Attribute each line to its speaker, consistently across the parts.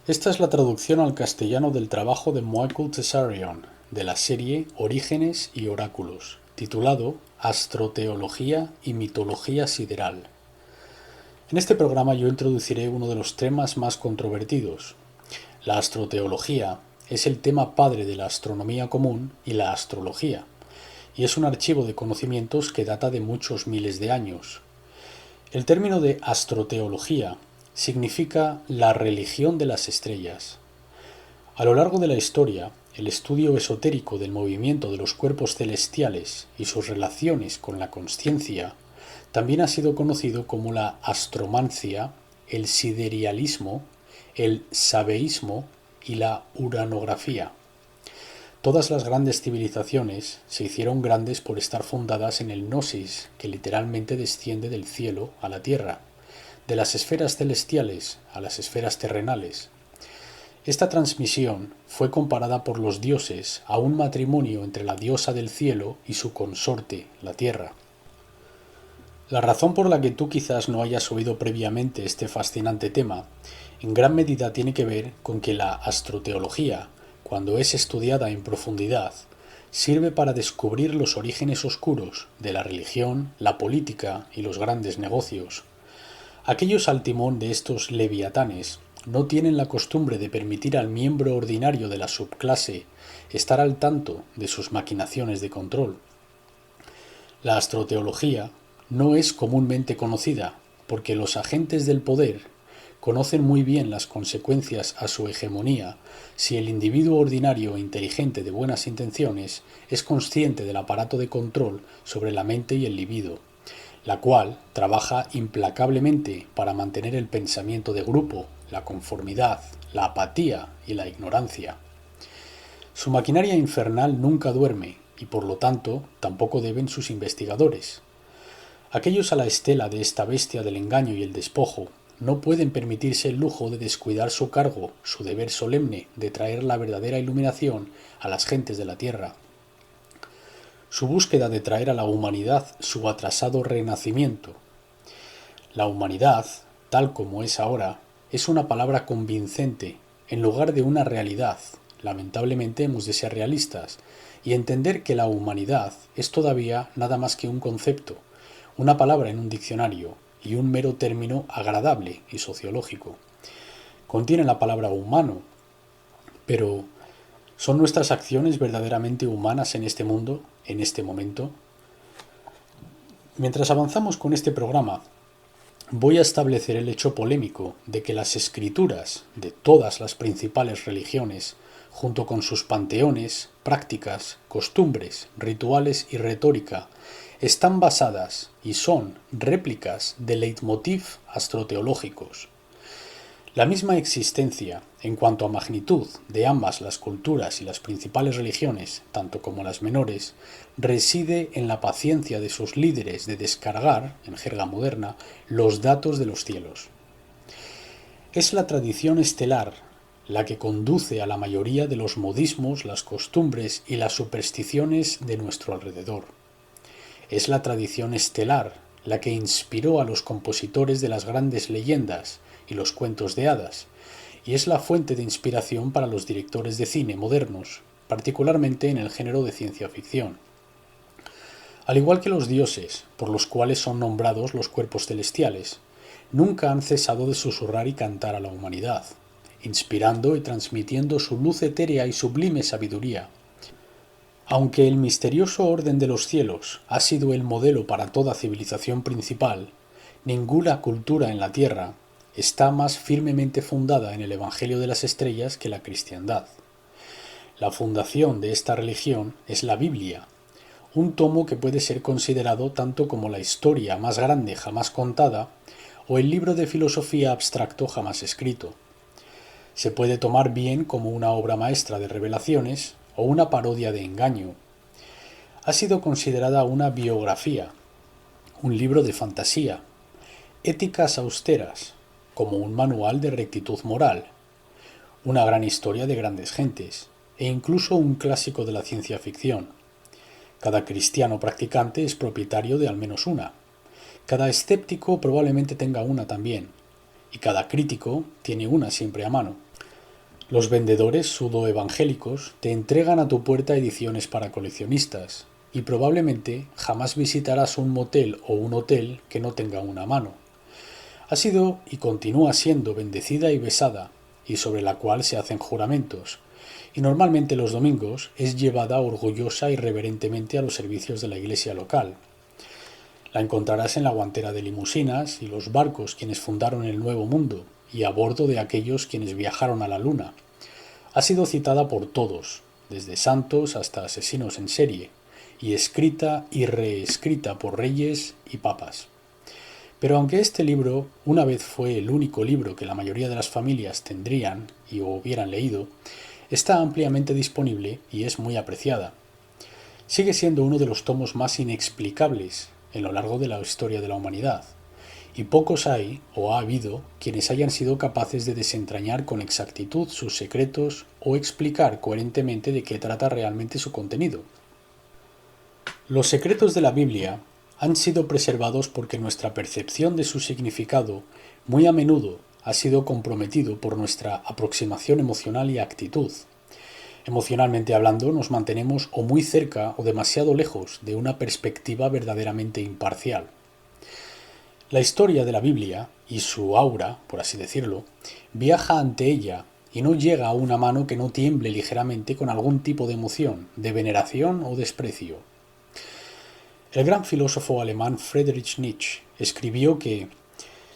Speaker 1: Esta es la traducción al castellano del trabajo de Michael Tessarion, de la serie Orígenes y Oráculos, titulado Astroteología y mitología sideral. En este programa yo introduciré uno de los temas más controvertidos. La astroteología es el tema padre de la astronomía común y la astrología, y es un archivo de conocimientos que data de muchos miles de años. El término de astroteología significa la religión de las estrellas. A lo largo de la historia, el estudio esotérico del movimiento de los cuerpos celestiales y sus relaciones con la consciencia también ha sido conocido como la astromancia, el siderealismo, el sabeísmo y la uranografía. Todas las grandes civilizaciones se hicieron grandes por estar fundadas en el gnosis, que literalmente desciende del cielo a la tierra, de las esferas celestiales a las esferas terrenales. Esta transmisión fue comparada por los dioses a un matrimonio entre la diosa del cielo y su consorte, la tierra. La razón por la que tú quizás no hayas oído previamente este fascinante tema, en gran medida tiene que ver con que la astroteología, cuando es estudiada en profundidad, sirve para descubrir los orígenes oscuros de la religión, la política y los grandes negocios. Aquellos al timón de estos leviatanes no tienen la costumbre de permitir al miembro ordinario de la subclase estar al tanto de sus maquinaciones de control. La astroteología no es comúnmente conocida porque los agentes del poder conocen muy bien las consecuencias a su hegemonía si el individuo ordinario e inteligente de buenas intenciones es consciente del aparato de control sobre la mente y el libido, la cual trabaja implacablemente para mantener el pensamiento de grupo, la conformidad, la apatía y la ignorancia. Su maquinaria infernal nunca duerme y por lo tanto tampoco deben sus investigadores. Aquellos a la estela de esta bestia del engaño y el despojo no pueden permitirse el lujo de descuidar su cargo, su deber solemne de traer la verdadera iluminación a las gentes de la tierra. Su búsqueda de traer a la humanidad su atrasado renacimiento. La humanidad, tal como es ahora, es una palabra convincente en lugar de una realidad. Lamentablemente hemos de ser realistas y entender que la humanidad es todavía nada más que un concepto, una palabra en un diccionario y un mero término agradable y sociológico. Contiene la palabra humano, pero ¿son nuestras acciones verdaderamente humanas en este mundo, en este momento? Mientras avanzamos con este programa, voy a establecer el hecho polémico de que las escrituras de todas las principales religiones, junto con sus panteones, prácticas, costumbres, rituales y retórica, están basadas y son réplicas de leitmotiv astroteológicos. La misma existencia, en cuanto a magnitud, de ambas las culturas y las principales religiones, tanto como las menores, reside en la paciencia de sus líderes de descargar, en jerga moderna, los datos de los cielos. Es la tradición estelar la que conduce a la mayoría de los modismos, las costumbres y las supersticiones de nuestro alrededor. Es la tradición estelar la que inspiró a los compositores de las grandes leyendas y los cuentos de hadas, y es la fuente de inspiración para los directores de cine modernos, particularmente en el género de ciencia ficción. Al igual que los dioses, por los cuales son nombrados los cuerpos celestiales, nunca han cesado de susurrar y cantar a la humanidad, inspirando y transmitiendo su luz etérea y sublime sabiduría. Aunque el misterioso orden de los cielos ha sido el modelo para toda civilización principal, ninguna cultura en la Tierra está más firmemente fundada en el Evangelio de las Estrellas que la cristiandad. La fundación de esta religión es la Biblia, un tomo que puede ser considerado tanto como la historia más grande jamás contada o el libro de filosofía abstracto jamás escrito. Se puede tomar bien como una obra maestra de revelaciones o una parodia de engaño. Ha sido considerada una biografía, un libro de fantasía, éticas austeras, como un manual de rectitud moral, una gran historia de grandes gentes, e incluso un clásico de la ciencia ficción. Cada cristiano practicante es propietario de al menos una. Cada escéptico probablemente tenga una también, y cada crítico tiene una siempre a mano. Los vendedores pseudo-evangélicos te entregan a tu puerta ediciones para coleccionistas, y probablemente jamás visitarás un motel o un hotel que no tenga una mano. Ha sido y continúa siendo bendecida y besada, y sobre la cual se hacen juramentos, y normalmente los domingos es llevada orgullosa y reverentemente a los servicios de la iglesia local. La encontrarás en la guantera de limusinas y los barcos quienes fundaron el Nuevo Mundo, y a bordo de aquellos quienes viajaron a la Luna. Ha sido citada por todos, desde santos hasta asesinos en serie, y escrita y reescrita por reyes y papas. Pero aunque este libro una vez fue el único libro que la mayoría de las familias tendrían y o hubieran leído, está ampliamente disponible y es muy apreciada. Sigue siendo uno de los tomos más inexplicables en lo largo de la historia de la humanidad, y pocos hay, o ha habido, quienes hayan sido capaces de desentrañar con exactitud sus secretos o explicar coherentemente de qué trata realmente su contenido. Los secretos de la Biblia han sido preservados porque nuestra percepción de su significado muy a menudo ha sido comprometido por nuestra aproximación emocional y actitud. Emocionalmente hablando, nos mantenemos o muy cerca o demasiado lejos de una perspectiva verdaderamente imparcial. La historia de la Biblia, y su aura, por así decirlo, viaja ante ella y no llega a una mano que no tiemble ligeramente con algún tipo de emoción, de veneración o desprecio. El gran filósofo alemán Friedrich Nietzsche escribió que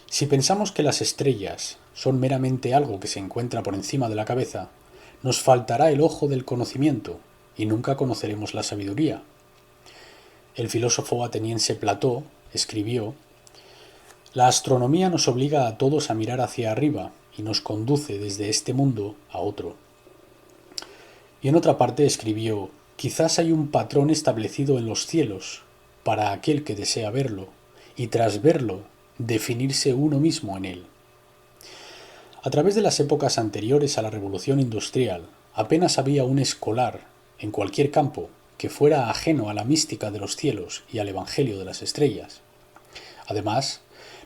Speaker 1: si pensamos que las estrellas son meramente algo que se encuentra por encima de la cabeza, nos faltará el ojo del conocimiento y nunca conoceremos la sabiduría. El filósofo ateniense Platón escribió: la astronomía nos obliga a todos a mirar hacia arriba y nos conduce desde este mundo a otro. Y en otra parte escribió: quizás hay un patrón establecido en los cielos para aquel que desea verlo, y tras verlo, definirse uno mismo en él. A través de las épocas anteriores a la Revolución Industrial, apenas había un escolar, en cualquier campo, que fuera ajeno a la mística de los cielos y al Evangelio de las estrellas. Además,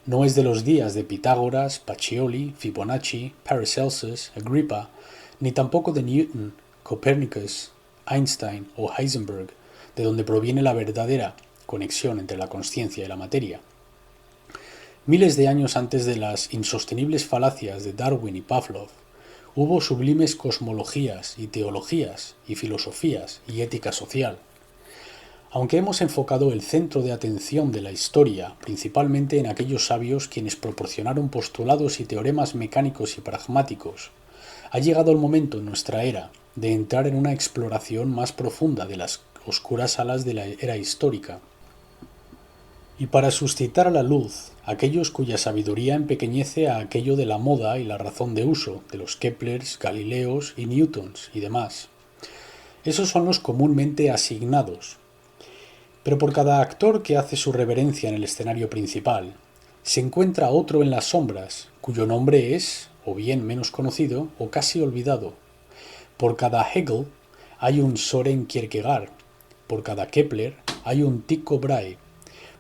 Speaker 1: no es de los días de Pitágoras, Pacioli, Fibonacci, Paracelsus, Agrippa, ni tampoco de Newton, Copérnicus, Einstein o Heisenberg, de donde proviene la verdadera conexión entre la consciencia y la materia. Miles de años antes de las insostenibles falacias de Darwin y Pavlov, hubo sublimes cosmologías y teologías y filosofías y ética social. Aunque hemos enfocado el centro de atención de la historia principalmente en aquellos sabios quienes proporcionaron postulados y teoremas mecánicos y pragmáticos, ha llegado el momento en nuestra era de entrar en una exploración más profunda de las oscuras alas de la era histórica. Y para suscitar a la luz aquellos cuya sabiduría empequeñece a aquello de la moda y la razón de uso, de los Keplers, Galileos y Newtons y demás. Esos son los comúnmente asignados. Pero por cada actor que hace su reverencia en el escenario principal, se encuentra otro en las sombras, cuyo nombre es, o bien menos conocido, o casi olvidado. Por cada Hegel hay un Soren Kierkegaard, por cada Kepler hay un Tycho Brahe,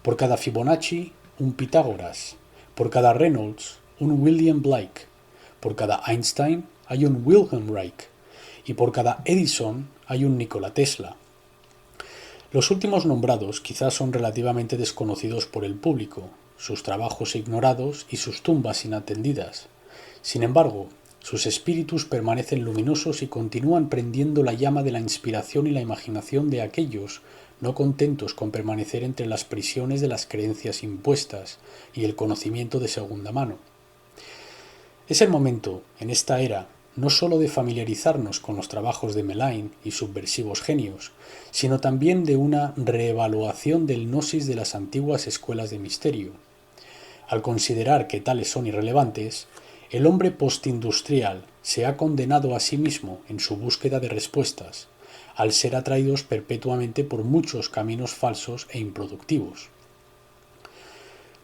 Speaker 1: por cada Fibonacci un Pitágoras, por cada Reynolds un William Blake, por cada Einstein hay un Wilhelm Reich, y por cada Edison hay un Nikola Tesla. Los últimos nombrados quizás son relativamente desconocidos por el público, sus trabajos ignorados y sus tumbas inatendidas. Sin embargo, sus espíritus permanecen luminosos y continúan prendiendo la llama de la inspiración y la imaginación de aquellos no contentos con permanecer entre las prisiones de las creencias impuestas y el conocimiento de segunda mano. Es el momento, en esta era, no sólo de familiarizarnos con los trabajos de Melain y subversivos genios, sino también de una reevaluación del gnosis de las antiguas escuelas de misterio. Al considerar que tales son irrelevantes, el hombre postindustrial se ha condenado a sí mismo en su búsqueda de respuestas, al ser atraídos perpetuamente por muchos caminos falsos e improductivos.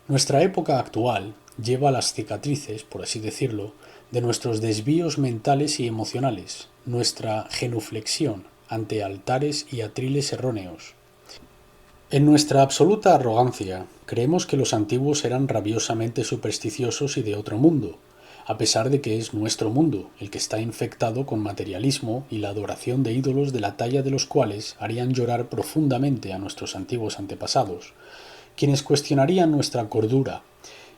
Speaker 1: Nuestra época actual lleva las cicatrices, por así decirlo, de nuestros desvíos mentales y emocionales, nuestra genuflexión ante altares y atriles erróneos. En nuestra absoluta arrogancia, creemos que los antiguos eran rabiosamente supersticiosos y de otro mundo, a pesar de que es nuestro mundo el que está infectado con materialismo y la adoración de ídolos de la talla de los cuales harían llorar profundamente a nuestros antiguos antepasados, quienes cuestionarían nuestra cordura,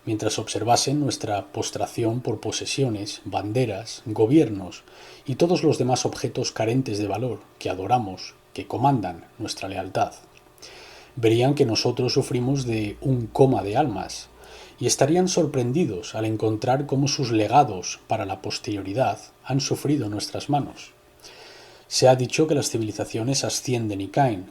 Speaker 1: mientras observasen nuestra postración por posesiones, banderas, gobiernos y todos los demás objetos carentes de valor que adoramos, que comandan nuestra lealtad. Verían que nosotros sufrimos de un coma de almas, y estarían sorprendidos al encontrar cómo sus legados para la posterioridad han sufrido en nuestras manos. Se ha dicho que las civilizaciones ascienden y caen,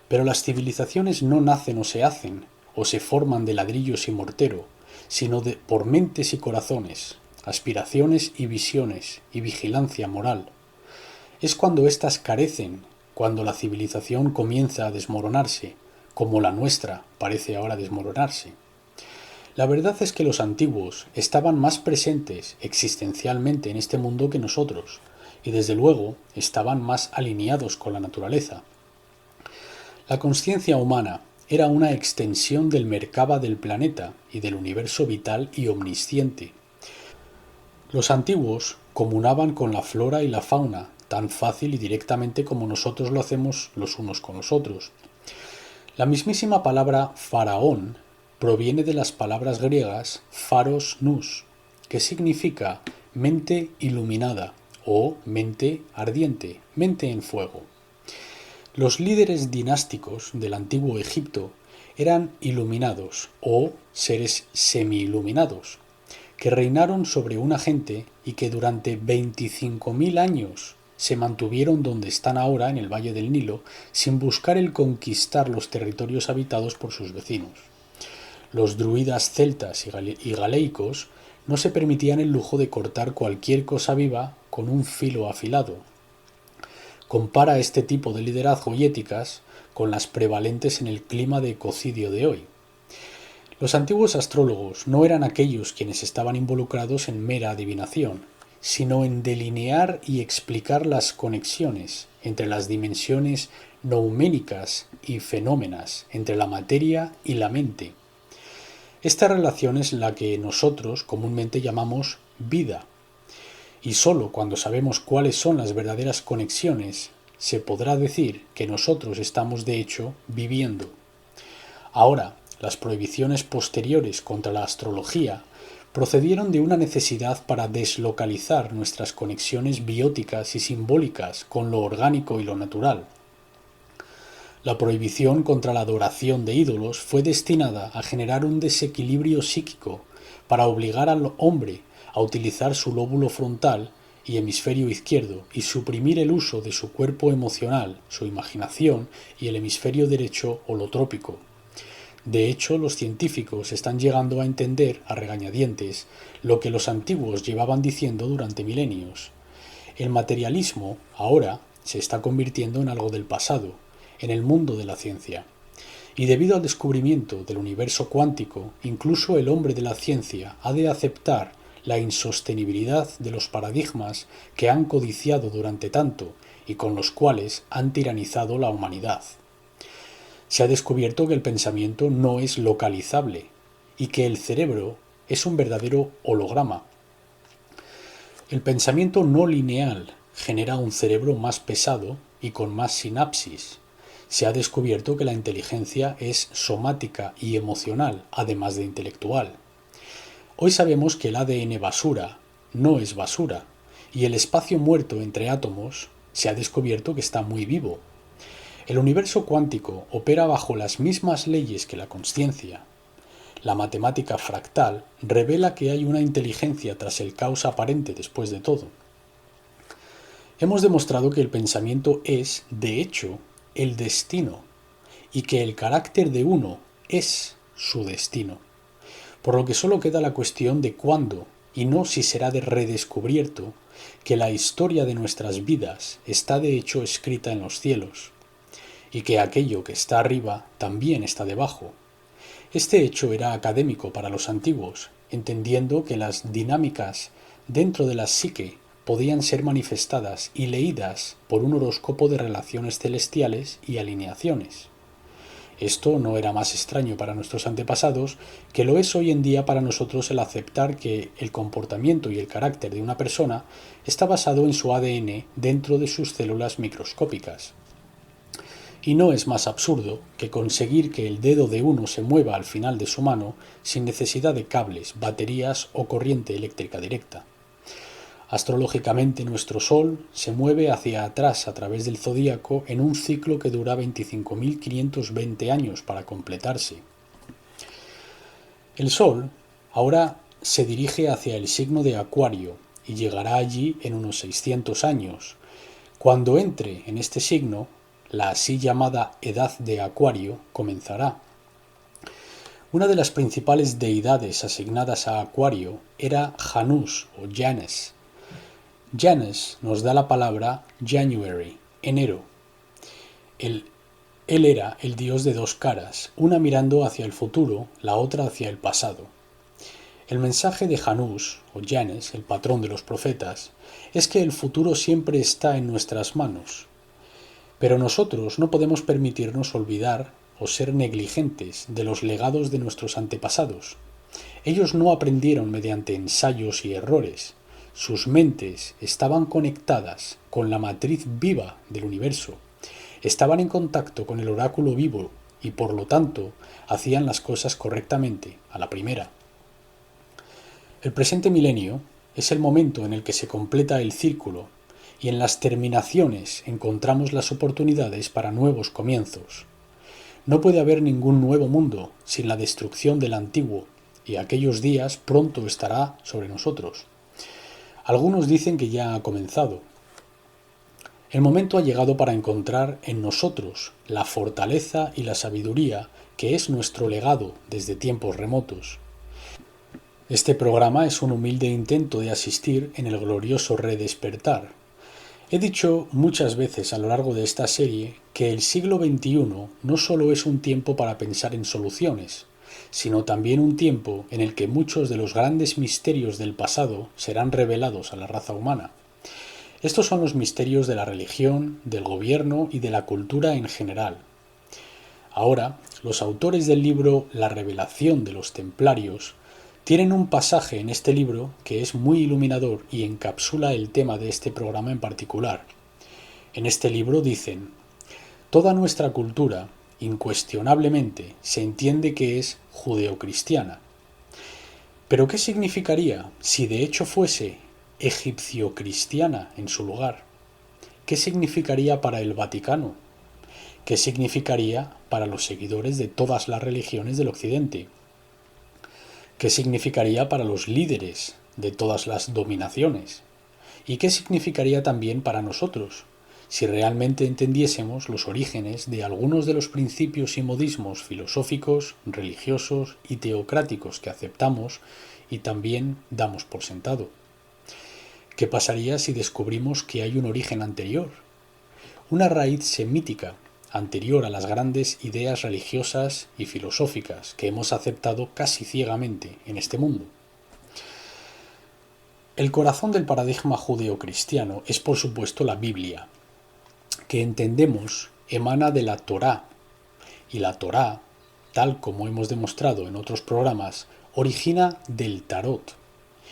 Speaker 1: pero las civilizaciones no nacen o se hacen, o se forman de ladrillos y mortero, sino por mentes y corazones, aspiraciones y visiones, y vigilancia moral. Es cuando éstas carecen, cuando la civilización comienza a desmoronarse, como la nuestra parece ahora desmoronarse. La verdad es que los antiguos estaban más presentes existencialmente en este mundo que nosotros, y desde luego estaban más alineados con la naturaleza. La consciencia humana era una extensión del Merkaba del planeta y del universo vital y omnisciente. Los antiguos comunaban con la flora y la fauna tan fácil y directamente como nosotros lo hacemos los unos con los otros. La mismísima palabra faraón proviene de las palabras griegas pharos nous, que significa mente iluminada o mente ardiente, mente en fuego. Los líderes dinásticos del antiguo Egipto eran iluminados o seres semi-iluminados, que reinaron sobre una gente y que durante 25.000 años se mantuvieron donde están ahora en el Valle del Nilo sin buscar el conquistar los territorios habitados por sus vecinos. Los druidas celtas y galeicos no se permitían el lujo de cortar cualquier cosa viva con un filo afilado. Compara este tipo de liderazgo y éticas con las prevalentes en el clima de ecocidio de hoy. Los antiguos astrólogos no eran aquellos quienes estaban involucrados en mera adivinación, sino en delinear y explicar las conexiones entre las dimensiones nouménicas y fenómenas, entre la materia y la mente. Esta relación es la que nosotros comúnmente llamamos vida, y sólo cuando sabemos cuáles son las verdaderas conexiones se podrá decir que nosotros estamos de hecho viviendo. Ahora, las prohibiciones posteriores contra la astrología procedieron de una necesidad para deslocalizar nuestras conexiones bióticas y simbólicas con lo orgánico y lo natural. La prohibición contra la adoración de ídolos fue destinada a generar un desequilibrio psíquico para obligar al hombre a utilizar su lóbulo frontal y hemisferio izquierdo y suprimir el uso de su cuerpo emocional, su imaginación y el hemisferio derecho holotrópico. De hecho, los científicos están llegando a entender a regañadientes lo que los antiguos llevaban diciendo durante milenios. El materialismo ahora se está convirtiendo en algo del pasado, en el mundo de la ciencia. Y debido al descubrimiento del universo cuántico, incluso el hombre de la ciencia ha de aceptar la insostenibilidad de los paradigmas que han codiciado durante tanto y con los cuales han tiranizado la humanidad. Se ha descubierto que el pensamiento no es localizable y que el cerebro es un verdadero holograma. El pensamiento no lineal genera un cerebro más pesado y con más sinapsis. Se ha descubierto que la inteligencia es somática y emocional, además de intelectual. Hoy sabemos que el ADN basura no es basura, y el espacio muerto entre átomos se ha descubierto que está muy vivo. El universo cuántico opera bajo las mismas leyes que la consciencia. La matemática fractal revela que hay una inteligencia tras el caos aparente después de todo. Hemos demostrado que el pensamiento es, de hecho, el destino, y que el carácter de uno es su destino. Por lo que solo queda la cuestión de cuándo, y no si será redescubierto, que la historia de nuestras vidas está de hecho escrita en los cielos, y que aquello que está arriba también está debajo. Este hecho era académico para los antiguos, entendiendo que las dinámicas dentro de la psique podían ser manifestadas y leídas por un horóscopo de relaciones celestiales y alineaciones. Esto no era más extraño para nuestros antepasados que lo es hoy en día para nosotros el aceptar que el comportamiento y el carácter de una persona está basado en su ADN dentro de sus células microscópicas. Y no es más absurdo que conseguir que el dedo de uno se mueva al final de su mano sin necesidad de cables, baterías o corriente eléctrica directa. Astrológicamente nuestro Sol se mueve hacia atrás a través del zodíaco en un ciclo que dura 25.520 años para completarse. El Sol ahora se dirige hacia el signo de Acuario y llegará allí en unos 600 años. Cuando entre en este signo, la así llamada Edad de Acuario comenzará. Una de las principales deidades asignadas a Acuario era Janus o Janus. Janus nos da la palabra January, enero. Él era el dios de dos caras, una mirando hacia el futuro, la otra hacia el pasado. El mensaje de Janus, o Janus, el patrón de los profetas, es que el futuro siempre está en nuestras manos. Pero nosotros no podemos permitirnos olvidar o ser negligentes de los legados de nuestros antepasados. Ellos no aprendieron mediante ensayos y errores. Sus mentes estaban conectadas con la matriz viva del universo. Estaban en contacto con el oráculo vivo y por lo tanto hacían las cosas correctamente, a la primera. El presente milenio es el momento en el que se completa el círculo y en las terminaciones encontramos las oportunidades para nuevos comienzos. No puede haber ningún nuevo mundo sin la destrucción del antiguo, y aquellos días pronto estará sobre nosotros. Algunos dicen que ya ha comenzado. El momento ha llegado para encontrar en nosotros la fortaleza y la sabiduría que es nuestro legado desde tiempos remotos. Este programa es un humilde intento de asistir en el glorioso redespertar. He dicho muchas veces a lo largo de esta serie que el siglo XXI no solo es un tiempo para pensar en soluciones, sino también un tiempo en el que muchos de los grandes misterios del pasado serán revelados a la raza humana. Estos son los misterios de la religión, del gobierno y de la cultura en general. Ahora, los autores del libro La revelación de los templarios tienen un pasaje en este libro que es muy iluminador y encapsula el tema de este programa en particular. En este libro dicen: toda nuestra cultura, incuestionablemente, se entiende que es judeocristiana. ¿Pero qué significaría si de hecho fuese egipcio-cristiana en su lugar? ¿Qué significaría para el Vaticano? ¿Qué significaría para los seguidores de todas las religiones del Occidente? ¿Qué significaría para los líderes de todas las dominaciones? ¿Y qué significaría también para nosotros, si realmente entendiésemos los orígenes de algunos de los principios y modismos filosóficos, religiosos y teocráticos que aceptamos y también damos por sentado? ¿Qué pasaría si descubrimos que hay un origen anterior, una raíz semítica anterior a las grandes ideas religiosas y filosóficas que hemos aceptado casi ciegamente en este mundo? El corazón del paradigma judeocristiano es, por supuesto, la Biblia, que entendemos emana de la Torá, y la Torá, tal como hemos demostrado en otros programas, origina del tarot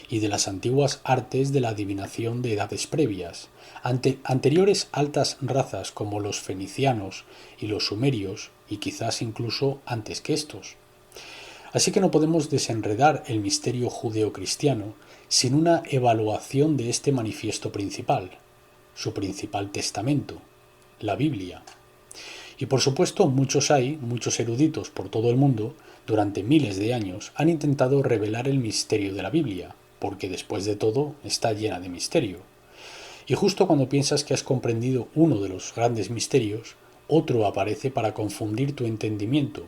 Speaker 1: y de las antiguas artes de la adivinación de edades previas, anteriores altas razas como los fenicianos y los sumerios, y quizás incluso antes que estos. Así que no podemos desenredar el misterio judeocristiano sin una evaluación de este manifiesto principal, su principal testamento, la Biblia. Y por supuesto muchos eruditos por todo el mundo, durante miles de años, han intentado revelar el misterio de la Biblia, porque después de todo está llena de misterio. Y justo cuando piensas que has comprendido uno de los grandes misterios, otro aparece para confundir tu entendimiento.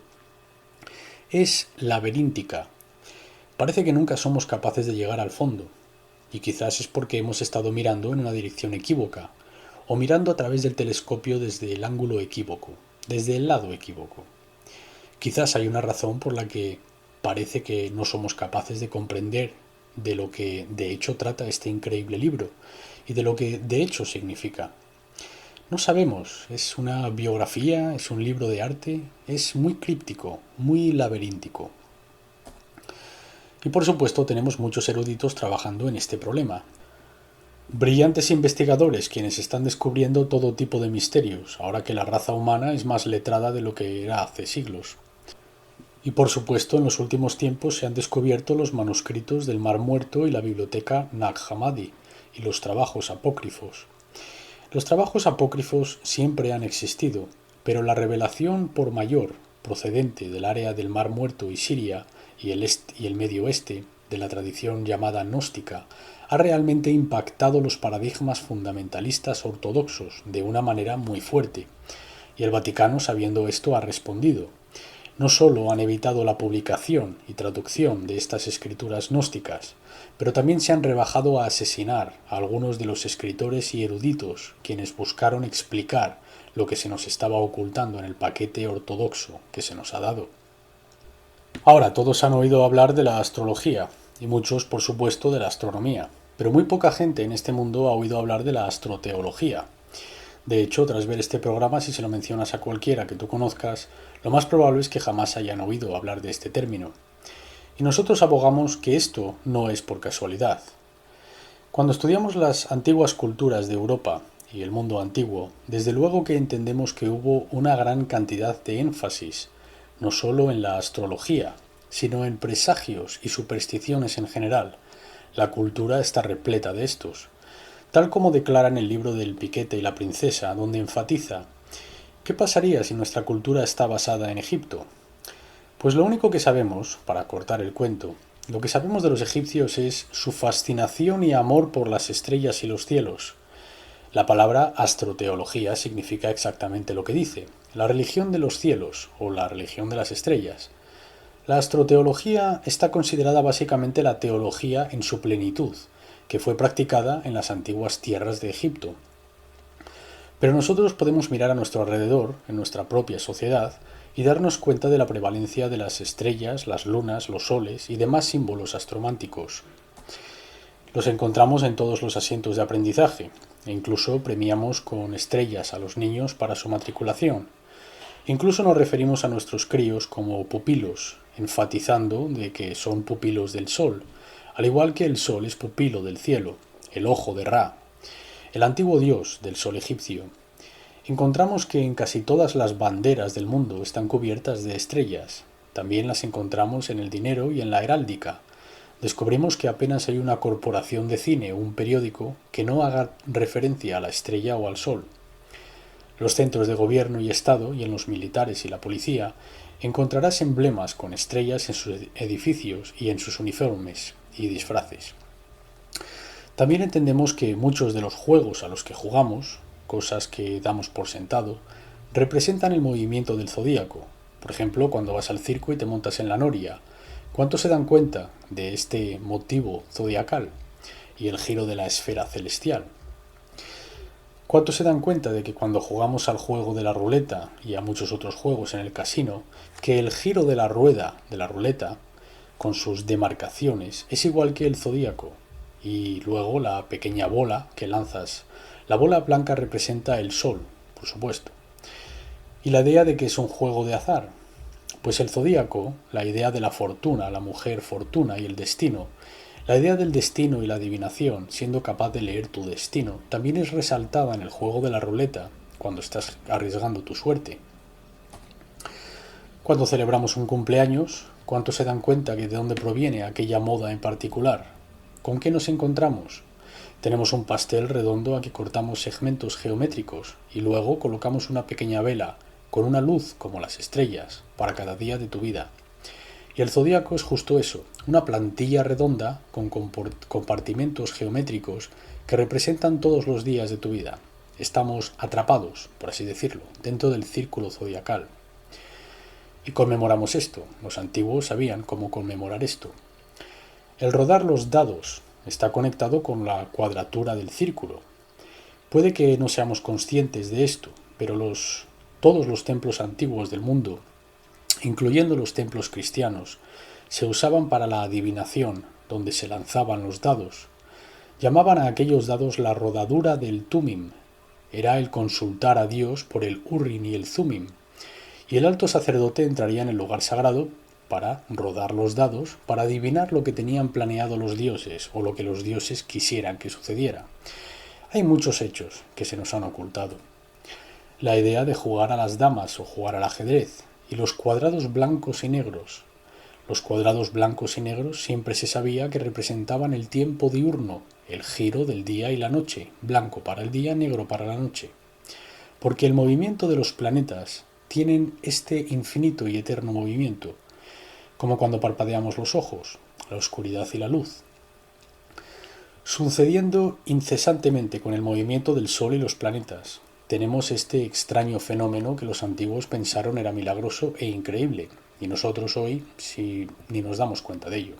Speaker 1: Es laberíntica. Parece que nunca somos capaces de llegar al fondo, y quizás es porque hemos estado mirando en una dirección equívoca, o mirando a través del telescopio desde el ángulo equívoco, desde el lado equívoco. Quizás hay una razón por la que parece que no somos capaces de comprender de lo que de hecho trata este increíble libro y de lo que de hecho significa. No sabemos, es una biografía, es un libro de arte, es muy críptico, muy laberíntico. Y por supuesto tenemos muchos eruditos trabajando en este problema. Brillantes investigadores quienes están descubriendo todo tipo de misterios, ahora que la raza humana es más letrada de lo que era hace siglos. Y por supuesto en los últimos tiempos se han descubierto los manuscritos del Mar Muerto y la biblioteca Nag Hammadi y los trabajos apócrifos. Los trabajos apócrifos siempre han existido, pero la revelación por mayor, procedente del área del Mar Muerto y Siria y el Medio Oeste, de la tradición llamada gnóstica, ha realmente impactado los paradigmas fundamentalistas ortodoxos de una manera muy fuerte. Y el Vaticano, sabiendo esto, ha respondido. No solo han evitado la publicación y traducción de estas escrituras gnósticas, pero también se han rebajado a asesinar a algunos de los escritores y eruditos quienes buscaron explicar lo que se nos estaba ocultando en el paquete ortodoxo que se nos ha dado. Ahora, todos han oído hablar de la astrología, y muchos, por supuesto, de la astronomía, pero muy poca gente en este mundo ha oído hablar de la astroteología. De hecho, tras ver este programa, si se lo mencionas a cualquiera que tú conozcas, lo más probable es que jamás hayan oído hablar de este término. Y nosotros abogamos que esto no es por casualidad. Cuando estudiamos las antiguas culturas de Europa y el mundo antiguo, desde luego que entendemos que hubo una gran cantidad de énfasis, no solo en la astrología, sino en presagios y supersticiones en general. La cultura está repleta de estos, tal como declara en el libro del Piquete y la princesa, donde enfatiza: ¿qué pasaría si nuestra cultura está basada en Egipto? Pues lo único que sabemos, para cortar el cuento, lo que sabemos de los egipcios es su fascinación y amor por las estrellas y los cielos. La palabra astroteología significa exactamente lo que dice, la religión de los cielos o la religión de las estrellas. La astroteología está considerada básicamente la teología en su plenitud, que fue practicada en las antiguas tierras de Egipto. Pero nosotros podemos mirar a nuestro alrededor, en nuestra propia sociedad, y darnos cuenta de la prevalencia de las estrellas, las lunas, los soles y demás símbolos astrománticos. Los encontramos en todos los asientos de aprendizaje, e incluso premiamos con estrellas a los niños para su matriculación. Incluso nos referimos a nuestros críos como pupilos, enfatizando de que son pupilos del sol, al igual que el sol es pupilo del cielo, el ojo de Ra, el antiguo dios del sol egipcio. Encontramos que en casi todas las banderas del mundo están cubiertas de estrellas. También las encontramos en el dinero y en la heráldica. Descubrimos que apenas hay una corporación de cine o un periódico que no haga referencia a la estrella o al sol. Los centros de gobierno y Estado y en los militares y la policía encontrarás emblemas con estrellas en sus edificios y en sus uniformes y disfraces. También entendemos que muchos de los juegos a los que jugamos, cosas que damos por sentado, representan el movimiento del zodíaco. Por ejemplo, cuando vas al circo y te montas en la noria, ¿cuántos se dan cuenta de este motivo zodiacal y el giro de la esfera celestial? ¿Cuántos se dan cuenta de que cuando jugamos al juego de la ruleta y a muchos otros juegos en el casino, que el giro de la rueda de la ruleta, con sus demarcaciones, es igual que el zodíaco? Y luego la pequeña bola que lanzas. La bola blanca representa el sol, por supuesto. ¿Y la idea de que es un juego de azar? Pues el zodíaco, la idea de la fortuna, la mujer fortuna y el destino, la idea del destino y la adivinación, siendo capaz de leer tu destino, también es resaltada en el juego de la ruleta, cuando estás arriesgando tu suerte. Cuando celebramos un cumpleaños, ¿cuántos se dan cuenta de dónde proviene aquella moda en particular? ¿Con qué nos encontramos? Tenemos un pastel redondo a que cortamos segmentos geométricos y luego colocamos una pequeña vela con una luz como las estrellas para cada día de tu vida. Y el zodíaco es justo eso, una plantilla redonda con compartimentos geométricos que representan todos los días de tu vida. Estamos atrapados, por así decirlo, dentro del círculo zodiacal. Y conmemoramos esto. Los antiguos sabían cómo conmemorar esto. El rodar los dados está conectado con la cuadratura del círculo. Puede que no seamos conscientes de esto, pero todos los templos antiguos del mundo, incluyendo los templos cristianos, se usaban para la adivinación, donde se lanzaban los dados. Llamaban a aquellos dados la rodadura del Tumim, era el consultar a Dios por el Urim y el Zumim, y el alto sacerdote entraría en el lugar sagrado para rodar los dados, para adivinar lo que tenían planeado los dioses o lo que los dioses quisieran que sucediera. Hay muchos hechos que se nos han ocultado. La idea de jugar a las damas o jugar al ajedrez, y los cuadrados blancos y negros. Los cuadrados blancos y negros siempre se sabía que representaban el tiempo diurno, el giro del día y la noche, blanco para el día, negro para la noche. Porque el movimiento de los planetas tienen este infinito y eterno movimiento, como cuando parpadeamos los ojos, la oscuridad y la luz, sucediendo incesantemente con el movimiento del Sol y los planetas. Tenemos este extraño fenómeno que los antiguos pensaron era milagroso e increíble, y nosotros hoy ni nos damos cuenta de ello.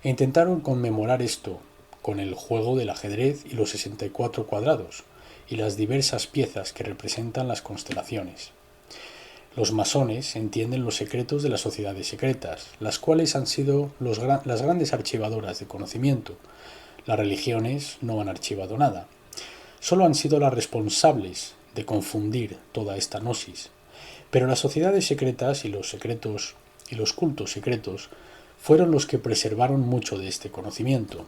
Speaker 1: E intentaron conmemorar esto con el juego del ajedrez y los 64 cuadrados, y las diversas piezas que representan las constelaciones. Los masones entienden los secretos de las sociedades secretas, las cuales han sido las grandes archivadoras de conocimiento. Las religiones no han archivado nada. Solo han sido las responsables de confundir toda esta gnosis. Pero las sociedades secretas y los cultos secretos fueron los que preservaron mucho de este conocimiento.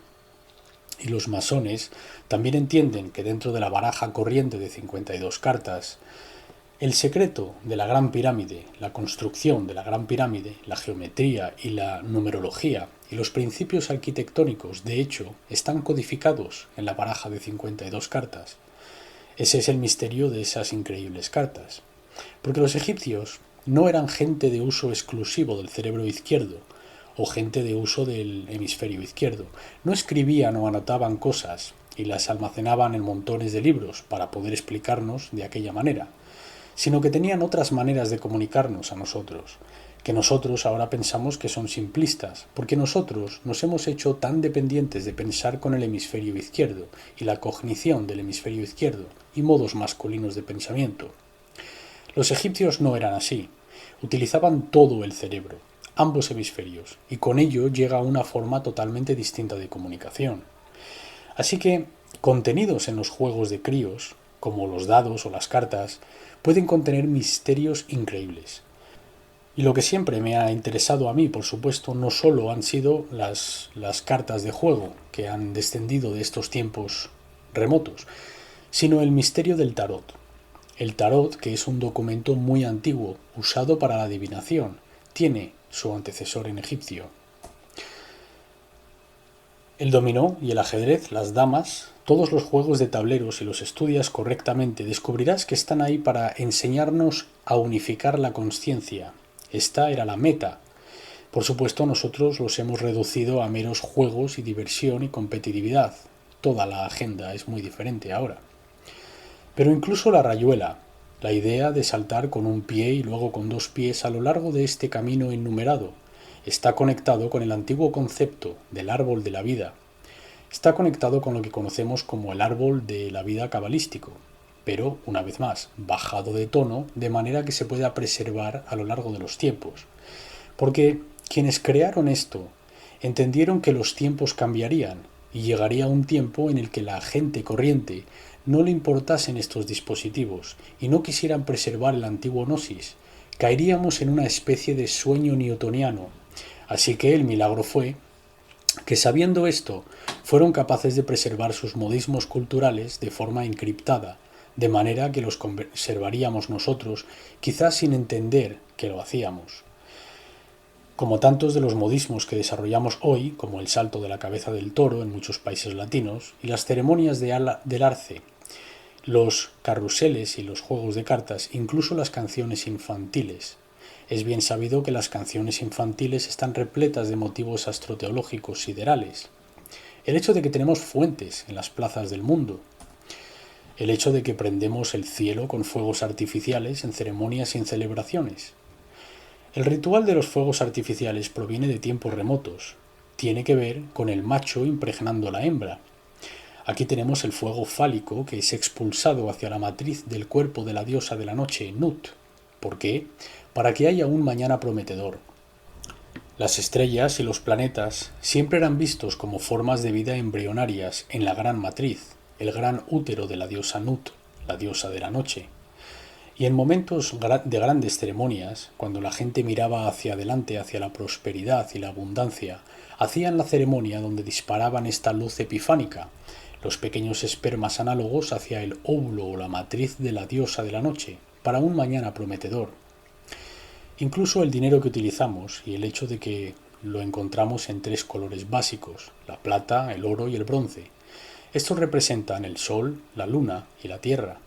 Speaker 1: Y los masones también entienden que dentro de la baraja corriente de 52 cartas, el secreto de la Gran Pirámide, la construcción de la Gran Pirámide, la geometría y la numerología y los principios arquitectónicos, de hecho, están codificados en la baraja de 52 cartas. Ese es el misterio de esas increíbles cartas. Porque los egipcios no eran gente de uso exclusivo del cerebro izquierdo o gente de uso del hemisferio izquierdo. No escribían o anotaban cosas y las almacenaban en montones de libros para poder explicarnos de aquella manera, sino que tenían otras maneras de comunicarnos a nosotros, que nosotros ahora pensamos que son simplistas, porque nosotros nos hemos hecho tan dependientes de pensar con el hemisferio izquierdo y la cognición del hemisferio izquierdo y modos masculinos de pensamiento. Los egipcios no eran así, utilizaban todo el cerebro, ambos hemisferios, y con ello llega a una forma totalmente distinta de comunicación. Así que, contenidos en los juegos de críos, como los dados o las cartas, pueden contener misterios increíbles. Y lo que siempre me ha interesado a mí, por supuesto, no solo han sido las cartas de juego que han descendido de estos tiempos remotos, sino el misterio del tarot. El tarot, que es un documento muy antiguo, usado para la adivinación, tiene su antecesor en egipcio. El dominó y el ajedrez, las damas, todos los juegos de tableros, si los estudias correctamente, descubrirás que están ahí para enseñarnos a unificar la consciencia. Esta era la meta. Por supuesto, nosotros los hemos reducido a meros juegos y diversión y competitividad. Toda la agenda es muy diferente ahora. Pero incluso la rayuela, la idea de saltar con un pie y luego con dos pies a lo largo de este camino innumerado, está conectado con el antiguo concepto del árbol de la vida. Está conectado con lo que conocemos como el árbol de la vida cabalístico, pero, una vez más, bajado de tono de manera que se pueda preservar a lo largo de los tiempos. Porque quienes crearon esto entendieron que los tiempos cambiarían y llegaría un tiempo en el que la gente corriente no le importasen estos dispositivos y no quisieran preservar el antiguo gnosis. Caeríamos en una especie de sueño newtoniano. Así que el milagro fue que, sabiendo esto, fueron capaces de preservar sus modismos culturales de forma encriptada, de manera que los conservaríamos nosotros, quizás sin entender que lo hacíamos. Como tantos de los modismos que desarrollamos hoy, como el salto de la cabeza del toro en muchos países latinos, y las ceremonias del arce, los carruseles y los juegos de cartas, incluso las canciones infantiles. Es bien sabido que las canciones infantiles están repletas de motivos astroteológicos siderales. El hecho de que tenemos fuentes en las plazas del mundo. El hecho de que prendemos el cielo con fuegos artificiales en ceremonias y en celebraciones. El ritual de los fuegos artificiales proviene de tiempos remotos. Tiene que ver con el macho impregnando a la hembra. Aquí tenemos el fuego fálico que es expulsado hacia la matriz del cuerpo de la diosa de la noche, Nut. ¿Por qué? Para que haya un mañana prometedor. Las estrellas y los planetas siempre eran vistos como formas de vida embrionarias en la gran matriz, el gran útero de la diosa Nut, la diosa de la noche. Y en momentos de grandes ceremonias, cuando la gente miraba hacia adelante, hacia la prosperidad y la abundancia, hacían la ceremonia donde disparaban esta luz epifánica, los pequeños espermas análogos hacia el óvulo o la matriz de la diosa de la noche, para un mañana prometedor. Incluso el dinero que utilizamos y el hecho de que lo encontramos en 3 colores básicos, la plata, el oro y el bronce. Estos representan el sol, la luna y la tierra.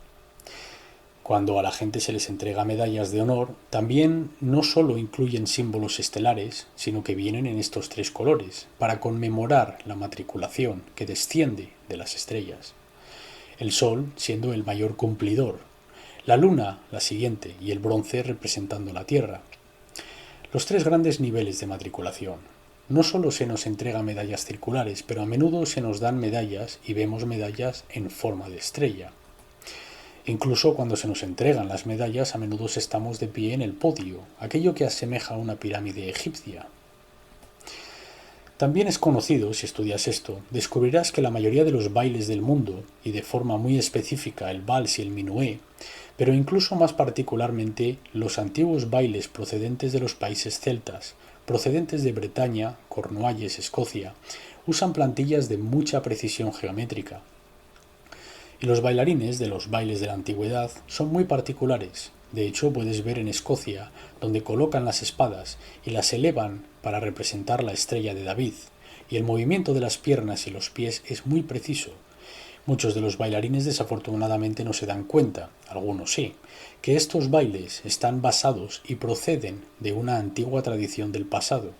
Speaker 1: Cuando a la gente se les entrega medallas de honor, también no solo incluyen símbolos estelares, sino que vienen en estos 3 colores, para conmemorar la matriculación que desciende de las estrellas. El sol siendo el mayor cumplidor, la luna la siguiente y el bronce representando la tierra. Los 3 grandes niveles de matriculación. No solo se nos entrega medallas circulares, pero a menudo se nos dan medallas y vemos medallas en forma de estrella. Incluso cuando se nos entregan las medallas, a menudo estamos de pie en el podio, aquello que asemeja a una pirámide egipcia. También es conocido, si estudias esto, descubrirás que la mayoría de los bailes del mundo, y de forma muy específica el vals y el minué, pero incluso más particularmente los antiguos bailes procedentes de los países celtas, procedentes de Bretaña, Cornualles, Escocia, usan plantillas de mucha precisión geométrica. Y los bailarines de los bailes de la antigüedad son muy particulares. De hecho, puedes ver en Escocia, donde colocan las espadas y las elevan para representar la estrella de David, y el movimiento de las piernas y los pies es muy preciso. Muchos de los bailarines desafortunadamente no se dan cuenta, algunos sí, que estos bailes están basados y proceden de una antigua tradición del pasado,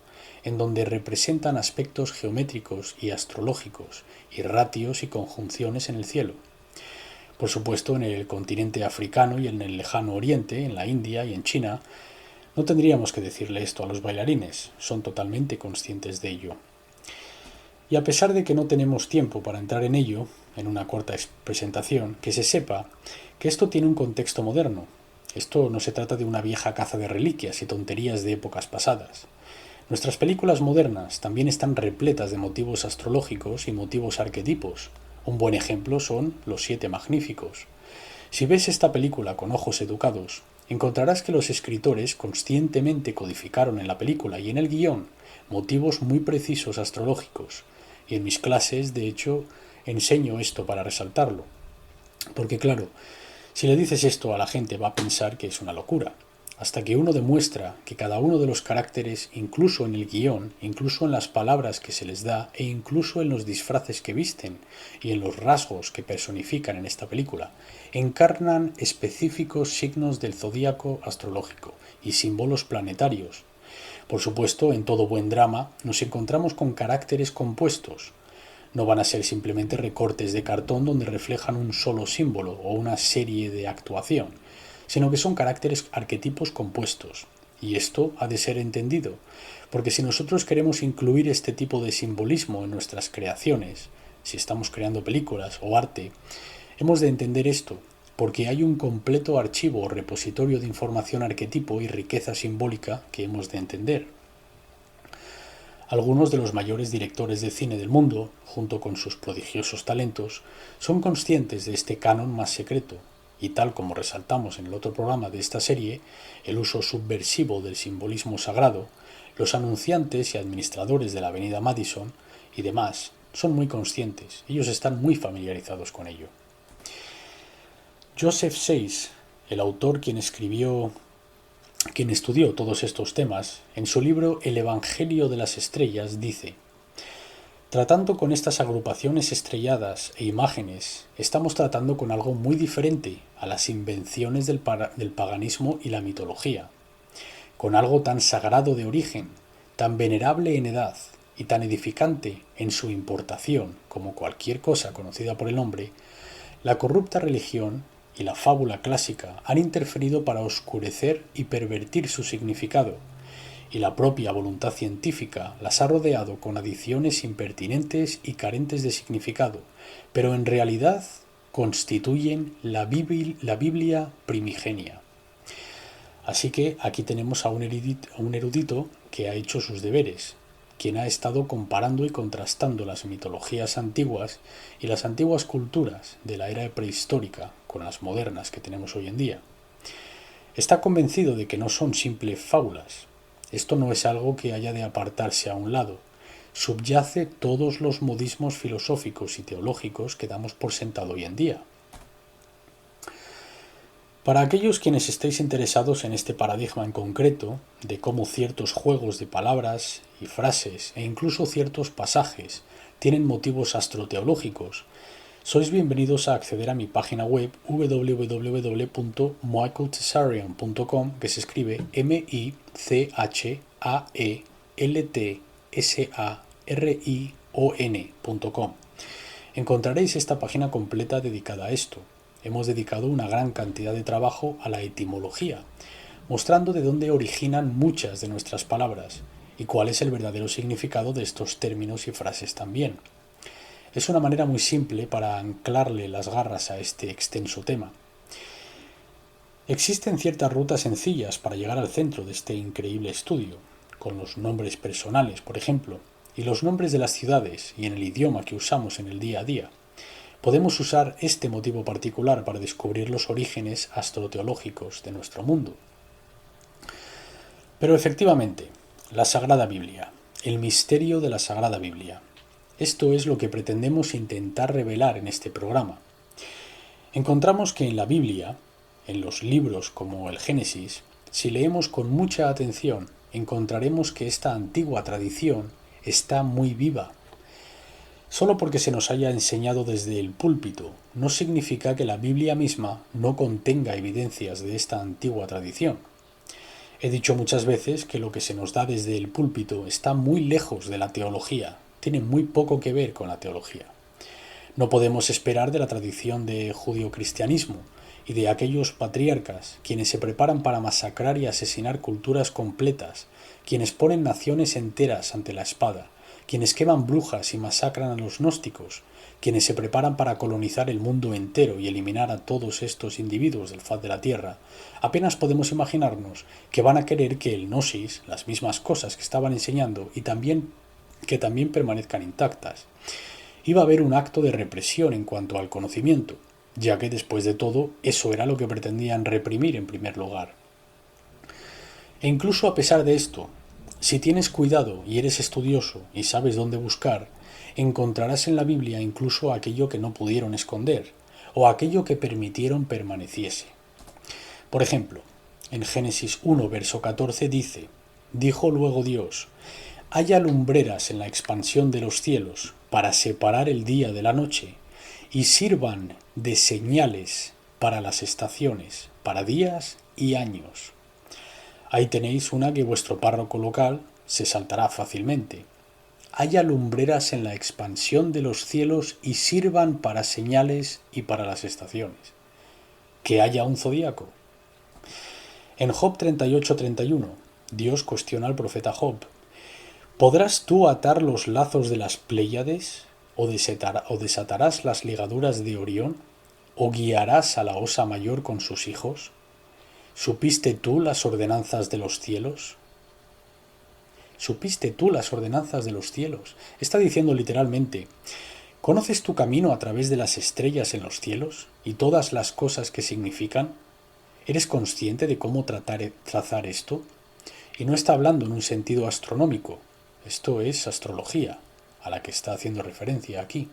Speaker 1: en donde representan aspectos geométricos y astrológicos, y ratios y conjunciones en el cielo. Por supuesto, en el continente africano y en el lejano oriente, en la India y en China, no tendríamos que decirle esto a los bailarines, son totalmente conscientes de ello. Y a pesar de que no tenemos tiempo para entrar en ello, en una corta presentación, que se sepa que esto tiene un contexto moderno. Esto no se trata de una vieja caza de reliquias y tonterías de épocas pasadas. Nuestras películas modernas también están repletas de motivos astrológicos y motivos arquetipos. Un buen ejemplo son Los 7 Magníficos. Si ves esta película con ojos educados, encontrarás que los escritores conscientemente codificaron en la película y en el guión motivos muy precisos astrológicos, y en mis clases, de hecho, enseño esto para resaltarlo. Porque claro, si le dices esto a la gente va a pensar que es una locura, hasta que uno demuestra que cada uno de los caracteres, incluso en el guión, incluso en las palabras que se les da e incluso en los disfraces que visten y en los rasgos que personifican en esta película, encarnan específicos signos del zodíaco astrológico y símbolos planetarios. Por supuesto, en todo buen drama nos encontramos con caracteres compuestos. No van a ser simplemente recortes de cartón donde reflejan un solo símbolo o una serie de actuación, sino que son caracteres arquetipos compuestos. Y esto ha de ser entendido, porque si nosotros queremos incluir este tipo de simbolismo en nuestras creaciones, si estamos creando películas o arte, hemos de entender esto, porque hay un completo archivo o repositorio de información arquetipo y riqueza simbólica que hemos de entender. Algunos de los mayores directores de cine del mundo, junto con sus prodigiosos talentos, son conscientes de este canon más secreto, y tal como resaltamos en el otro programa de esta serie, el uso subversivo del simbolismo sagrado, los anunciantes y administradores de la Avenida Madison y demás son muy conscientes, ellos están muy familiarizados con ello. Joseph Seiss, el autor quien estudió todos estos temas, en su libro El Evangelio de las Estrellas dice: tratando con estas agrupaciones estrelladas e imágenes, estamos tratando con algo muy diferente a las invenciones del paganismo y la mitología, con algo tan sagrado de origen, tan venerable en edad y tan edificante en su importación como cualquier cosa conocida por el hombre. La corrupta religión y la fábula clásica han interferido para oscurecer y pervertir su significado, y la propia voluntad científica las ha rodeado con adiciones impertinentes y carentes de significado, pero en realidad constituyen la Biblia primigenia. Así que aquí tenemos a un erudito que ha hecho sus deberes. quien ha estado comparando y contrastando las mitologías antiguas y las antiguas culturas de la era prehistórica con las modernas que tenemos hoy en día. Está convencido de que no son simples fábulas. Esto no es algo que haya de apartarse a un lado. Subyace todos los modismos filosóficos y teológicos que damos por sentado hoy en día. Para aquellos quienes estéis interesados en este paradigma en concreto, de cómo ciertos juegos de palabras y frases e incluso ciertos pasajes tienen motivos astroteológicos, sois bienvenidos a acceder a mi página web www.michaeltessarion.com, que se escribe michaeltessarion.com. Encontraréis esta página completa dedicada a esto. Hemos dedicado una gran cantidad de trabajo a la etimología, mostrando de dónde originan muchas de nuestras palabras y cuál es el verdadero significado de estos términos y frases también. Es una manera muy simple para anclarle las garras a este extenso tema. Existen ciertas rutas sencillas para llegar al centro de este increíble estudio, con los nombres personales, por ejemplo, y los nombres de las ciudades y en el idioma que usamos en el día a día. Podemos usar este motivo particular para descubrir los orígenes astroteológicos de nuestro mundo. Pero efectivamente, la Sagrada Biblia, el misterio de la Sagrada Biblia. Esto es lo que pretendemos intentar revelar en este programa. Encontramos que en la Biblia, en los libros como el Génesis, si leemos con mucha atención, encontraremos que esta antigua tradición está muy viva. Solo porque se nos haya enseñado desde el púlpito, no significa que la Biblia misma no contenga evidencias de esta antigua tradición. He dicho muchas veces que lo que se nos da desde el púlpito está muy lejos de la teología, tiene muy poco que ver con la teología. No podemos esperar de la tradición de judio-cristianismo y de aquellos patriarcas, quienes se preparan para masacrar y asesinar culturas completas, quienes ponen naciones enteras ante la espada, quienes queman brujas y masacran a los gnósticos, quienes se preparan para colonizar el mundo entero y eliminar a todos estos individuos del faz de la Tierra. Apenas podemos imaginarnos que van a querer que el gnosis, las mismas cosas que estaban enseñando, y que también permanezcan intactas. Iba a haber un acto de represión en cuanto al conocimiento, ya que después de todo eso era lo que pretendían reprimir en primer lugar. E incluso a pesar de esto, si tienes cuidado y eres estudioso y sabes dónde buscar, encontrarás en la Biblia incluso aquello que no pudieron esconder, o aquello que permitieron permaneciese. Por ejemplo, en Génesis 1, verso 14 dice: «Dijo luego Dios: haya lumbreras en la expansión de los cielos para separar el día de la noche, y sirvan de señales para las estaciones, para días y años». Ahí tenéis una que vuestro párroco local se saltará fácilmente. Haya lumbreras en la expansión de los cielos y sirvan para señales y para las estaciones. Que haya un zodíaco. En Job 38:31, Dios cuestiona al profeta Job: ¿podrás tú atar los lazos de las Pléyades, o desatarás las ligaduras de Orión, o guiarás a la Osa Mayor con sus hijos? ¿Supiste tú las ordenanzas de los cielos? ¿Supiste tú las ordenanzas de los cielos? Está diciendo literalmente: ¿conoces tu camino a través de las estrellas en los cielos y todas las cosas que significan? ¿Eres consciente de cómo trazar esto? Y no está hablando en un sentido astronómico. Esto es astrología, a la que está haciendo referencia aquí.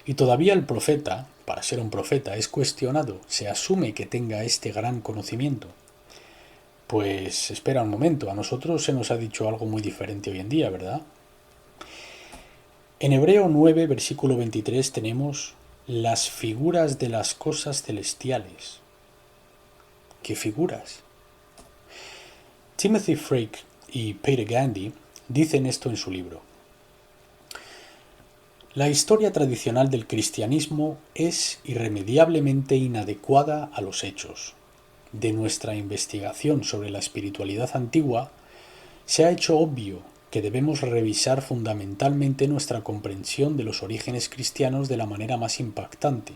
Speaker 1: Y todavía el profeta, para ser un profeta, es cuestionado, se asume que tenga este gran conocimiento. Pues espera un momento, a nosotros se nos ha dicho algo muy diferente hoy en día, ¿verdad? En Hebreo 9, versículo 23 tenemos las figuras de las cosas celestiales. ¿Qué figuras? Timothy Freke y Peter Gandy dicen esto en su libro: la historia tradicional del cristianismo es irremediablemente inadecuada a los hechos. De nuestra investigación sobre la espiritualidad antigua, se ha hecho obvio que debemos revisar fundamentalmente nuestra comprensión de los orígenes cristianos de la manera más impactante.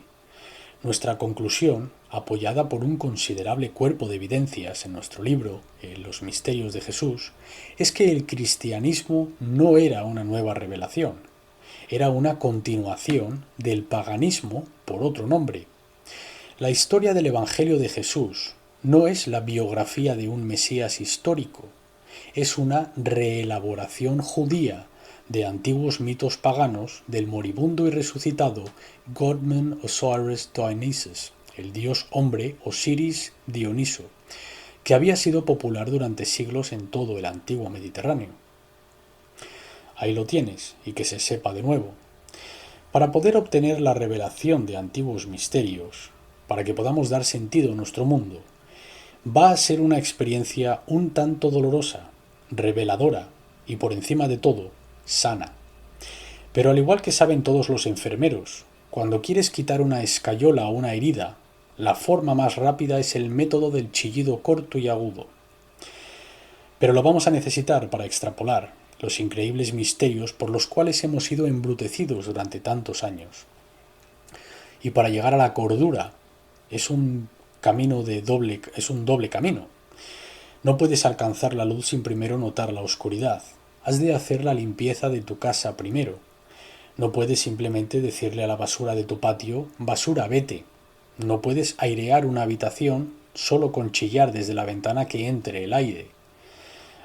Speaker 1: Nuestra conclusión, apoyada por un considerable cuerpo de evidencias en nuestro libro, Los Misterios de Jesús, es que el cristianismo no era una nueva revelación, era una continuación del paganismo por otro nombre. La historia del Evangelio de Jesús no es la biografía de un Mesías histórico, es una reelaboración judía de antiguos mitos paganos del moribundo y resucitado Godman Osiris Dionysus, el dios hombre Osiris Dioniso, que había sido popular durante siglos en todo el antiguo Mediterráneo. Ahí lo tienes, y que se sepa de nuevo. Para poder obtener la revelación de antiguos misterios, para que podamos dar sentido a nuestro mundo, va a ser una experiencia un tanto dolorosa, reveladora y, por encima de todo, sana. Pero al igual que saben todos los enfermeros, cuando quieres quitar una escayola o una herida, la forma más rápida es el método del chillido corto y agudo. Pero lo vamos a necesitar para extrapolar los increíbles misterios por los cuales hemos sido embrutecidos durante tantos años. Y para llegar a la cordura es un doble camino. No puedes alcanzar la luz sin primero notar la oscuridad. Has de hacer la limpieza de tu casa primero. No puedes simplemente decirle a la basura de tu patio, basura, vete. No puedes airear una habitación solo con chillar desde la ventana que entre el aire.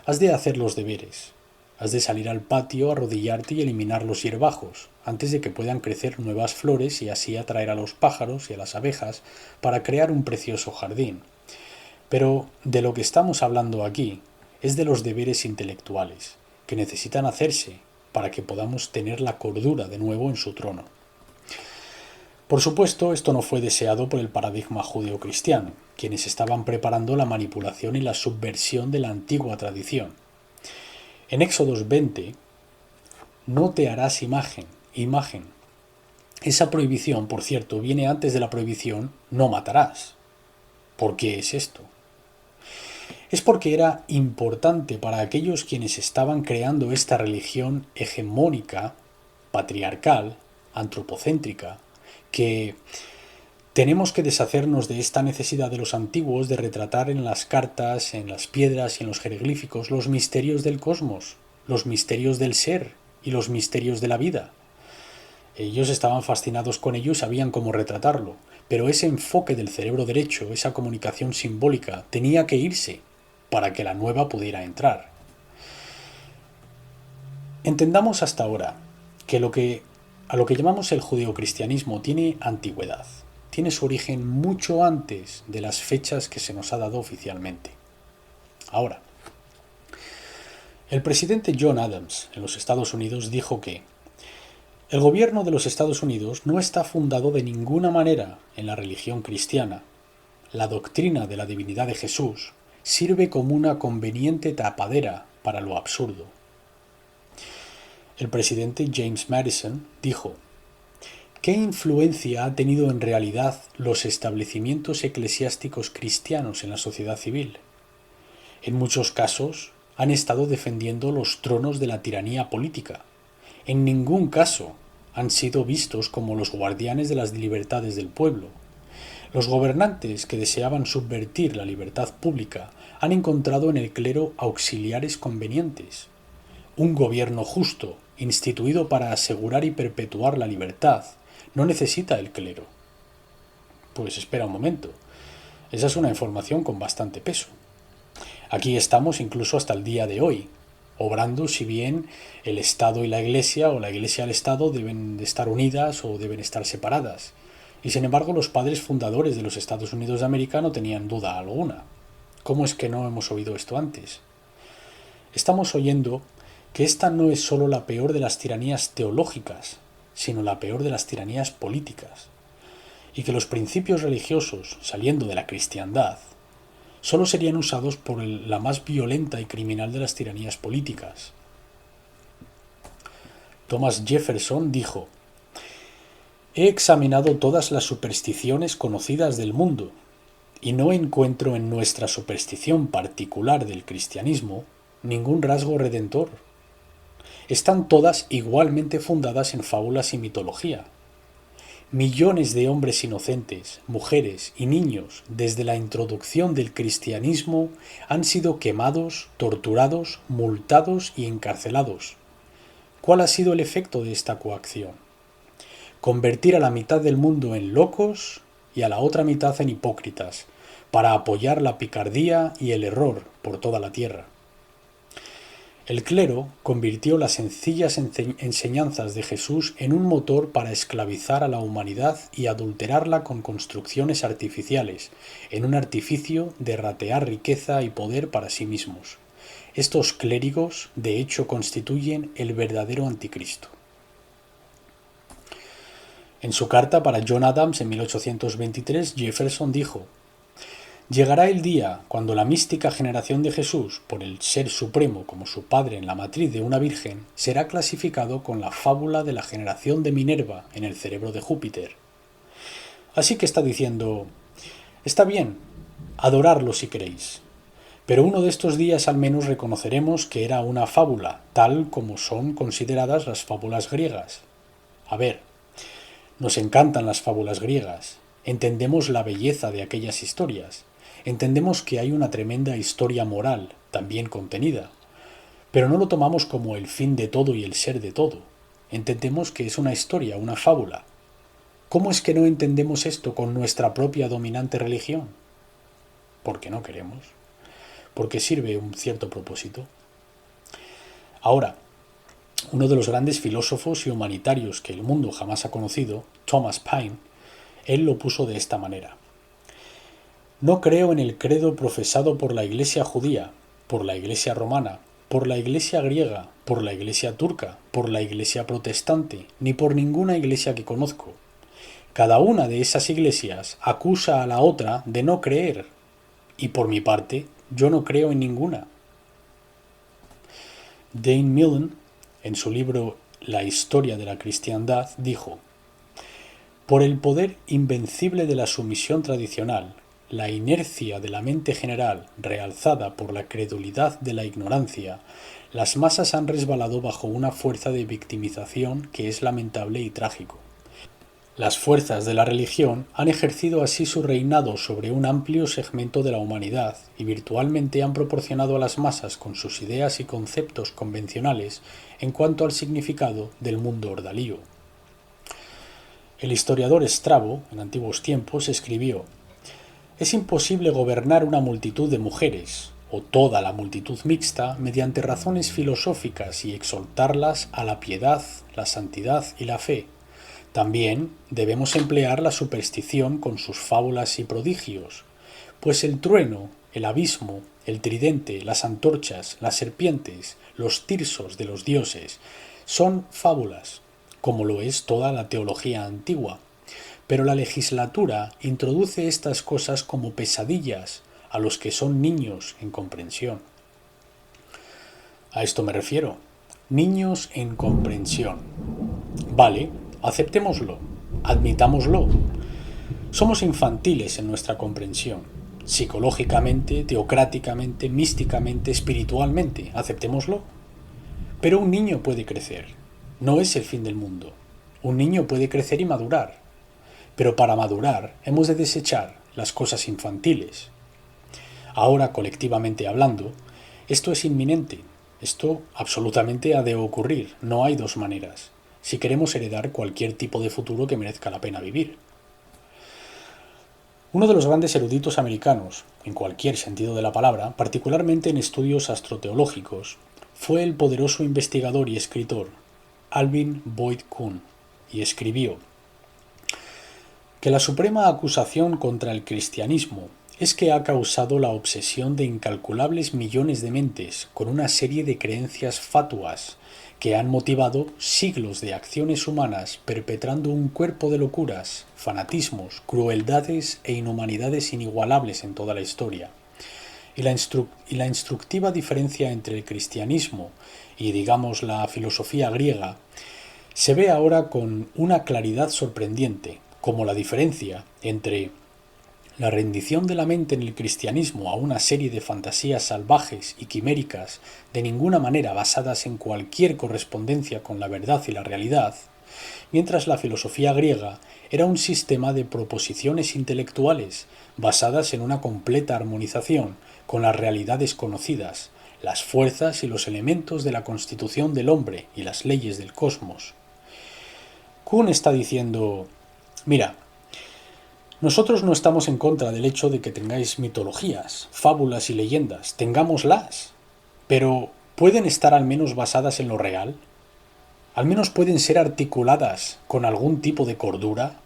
Speaker 1: Has de hacer los deberes. Has de salir al patio, arrodillarte y eliminar los hierbajos, antes de que puedan crecer nuevas flores y así atraer a los pájaros y a las abejas para crear un precioso jardín. Pero de lo que estamos hablando aquí es de los deberes intelectuales, que necesitan hacerse para que podamos tener la cordura de nuevo en su trono. Por supuesto, esto no fue deseado por el paradigma judeocristiano, quienes estaban preparando la manipulación y la subversión de la antigua tradición. En Éxodos 20, no te harás imagen. Esa prohibición, por cierto, viene antes de la prohibición, no matarás. ¿Por qué es esto? Es porque era importante para aquellos quienes estaban creando esta religión hegemónica, patriarcal, antropocéntrica, que tenemos que deshacernos de esta necesidad de los antiguos de retratar en las cartas, en las piedras y en los jeroglíficos los misterios del cosmos, los misterios del ser y los misterios de la vida. Ellos estaban fascinados con ello y sabían cómo retratarlo, pero ese enfoque del cerebro derecho, esa comunicación simbólica, tenía que irse para que la nueva pudiera entrar. Entendamos hasta ahora que a lo que llamamos el judeocristianismo tiene antigüedad. Tiene su origen mucho antes de las fechas que se nos ha dado oficialmente. Ahora, el presidente John Adams en los Estados Unidos dijo que el gobierno de los Estados Unidos no está fundado de ninguna manera en la religión cristiana. La doctrina de la divinidad de Jesús sirve como una conveniente tapadera para lo absurdo. El presidente James Madison dijo: ¿qué influencia ha tenido en realidad los establecimientos eclesiásticos cristianos en la sociedad civil? En muchos casos han estado defendiendo los tronos de la tiranía política. En ningún caso han sido vistos como los guardianes de las libertades del pueblo. Los gobernantes que deseaban subvertir la libertad pública han encontrado en el clero auxiliares convenientes. Un gobierno justo, instituido para asegurar y perpetuar la libertad, no necesita el clero. Pues espera un momento. Esa es una información con bastante peso. Aquí estamos incluso hasta el día de hoy, obrando si bien el Estado y la Iglesia o la Iglesia y el Estado deben de estar unidas o deben estar separadas. Y sin embargo los padres fundadores de los Estados Unidos de América no tenían duda alguna. ¿Cómo es que no hemos oído esto antes? Estamos oyendo que esta no es solo la peor de las tiranías teológicas, sino la peor de las tiranías políticas, y que los principios religiosos, saliendo de la cristiandad, solo serían usados por la más violenta y criminal de las tiranías políticas. Thomas Jefferson dijo: he examinado todas las supersticiones conocidas del mundo, y no encuentro en nuestra superstición particular del cristianismo ningún rasgo redentor. Están todas igualmente fundadas en fábulas y mitología. Millones de hombres inocentes, mujeres y niños, desde la introducción del cristianismo, han sido quemados, torturados, multados y encarcelados. ¿Cuál ha sido el efecto de esta coacción? Convertir a la mitad del mundo en locos y a la otra mitad en hipócritas, para apoyar la picardía y el error por toda la tierra. El clero convirtió las sencillas enseñanzas de Jesús en un motor para esclavizar a la humanidad y adulterarla con construcciones artificiales, en un artificio de ratear riqueza y poder para sí mismos. Estos clérigos, de hecho, constituyen el verdadero anticristo. En su carta para John Adams en 1823, Jefferson dijo: «Llegará el día cuando la mística generación de Jesús, por el Ser Supremo como su padre en la matriz de una virgen, será clasificado con la fábula de la generación de Minerva en el cerebro de Júpiter». Así que está diciendo: está bien, adorarlo si queréis, pero uno de estos días al menos reconoceremos que era una fábula, tal como son consideradas las fábulas griegas. A ver, nos encantan las fábulas griegas, entendemos la belleza de aquellas historias, entendemos que hay una tremenda historia moral también contenida, pero no lo tomamos como el fin de todo y el ser de todo. Entendemos que es una historia, una fábula. ¿Cómo es que no entendemos esto con nuestra propia dominante religión? Porque no queremos, porque sirve un cierto propósito. Ahora, uno de los grandes filósofos y humanitarios que el mundo jamás ha conocido, Thomas Paine, él lo puso de esta manera: «No creo en el credo profesado por la Iglesia judía, por la Iglesia romana, por la Iglesia griega, por la Iglesia turca, por la Iglesia protestante, ni por ninguna iglesia que conozco. Cada una de esas iglesias acusa a la otra de no creer, y por mi parte, yo no creo en ninguna». Dane Milne, en su libro La historia de la cristiandad, dijo: «Por el poder invencible de la sumisión tradicional, la inercia de la mente general realzada por la credulidad de la ignorancia, las masas han resbalado bajo una fuerza de victimización que es lamentable y trágico. Las fuerzas de la religión han ejercido así su reinado sobre un amplio segmento de la humanidad y virtualmente han proporcionado a las masas con sus ideas y conceptos convencionales en cuanto al significado del mundo ordalío». El historiador Estrabo, en antiguos tiempos, escribió: «Es imposible gobernar una multitud de mujeres, o toda la multitud mixta, mediante razones filosóficas y exhortarlas a la piedad, la santidad y la fe. También debemos emplear la superstición con sus fábulas y prodigios, pues el trueno, el abismo, el tridente, las antorchas, las serpientes, los tirsos de los dioses, son fábulas, como lo es toda la teología antigua. Pero la legislatura introduce estas cosas como pesadillas a los que son niños en comprensión». A esto me refiero. Niños en comprensión. Vale, aceptémoslo, admitámoslo. Somos infantiles en nuestra comprensión, psicológicamente, teocráticamente, místicamente, espiritualmente, aceptémoslo. Pero un niño puede crecer, no es el fin del mundo. Un niño puede crecer y madurar, pero para madurar hemos de desechar las cosas infantiles. Ahora, colectivamente hablando, esto es inminente, esto absolutamente ha de ocurrir, no hay dos maneras, si queremos heredar cualquier tipo de futuro que merezca la pena vivir. Uno de los grandes eruditos americanos, en cualquier sentido de la palabra, particularmente en estudios astroteológicos, fue el poderoso investigador y escritor Alvin Boyd Kuhn, y escribió que la suprema acusación contra el cristianismo es que ha causado la obsesión de incalculables millones de mentes con una serie de creencias fatuas que han motivado siglos de acciones humanas perpetrando un cuerpo de locuras, fanatismos, crueldades e inhumanidades inigualables en toda la historia. Y la instructiva diferencia entre el cristianismo y, digamos, la filosofía griega se ve ahora con una claridad sorprendente, como la diferencia entre la rendición de la mente en el cristianismo a una serie de fantasías salvajes y quiméricas de ninguna manera basadas en cualquier correspondencia con la verdad y la realidad, mientras la filosofía griega era un sistema de proposiciones intelectuales basadas en una completa armonización con las realidades conocidas, las fuerzas y los elementos de la constitución del hombre y las leyes del cosmos. Kuhn está diciendo, mira, nosotros no estamos en contra del hecho de que tengáis mitologías, fábulas y leyendas, tengámoslas, pero ¿pueden estar al menos basadas en lo real? ¿Al menos pueden ser articuladas con algún tipo de cordura?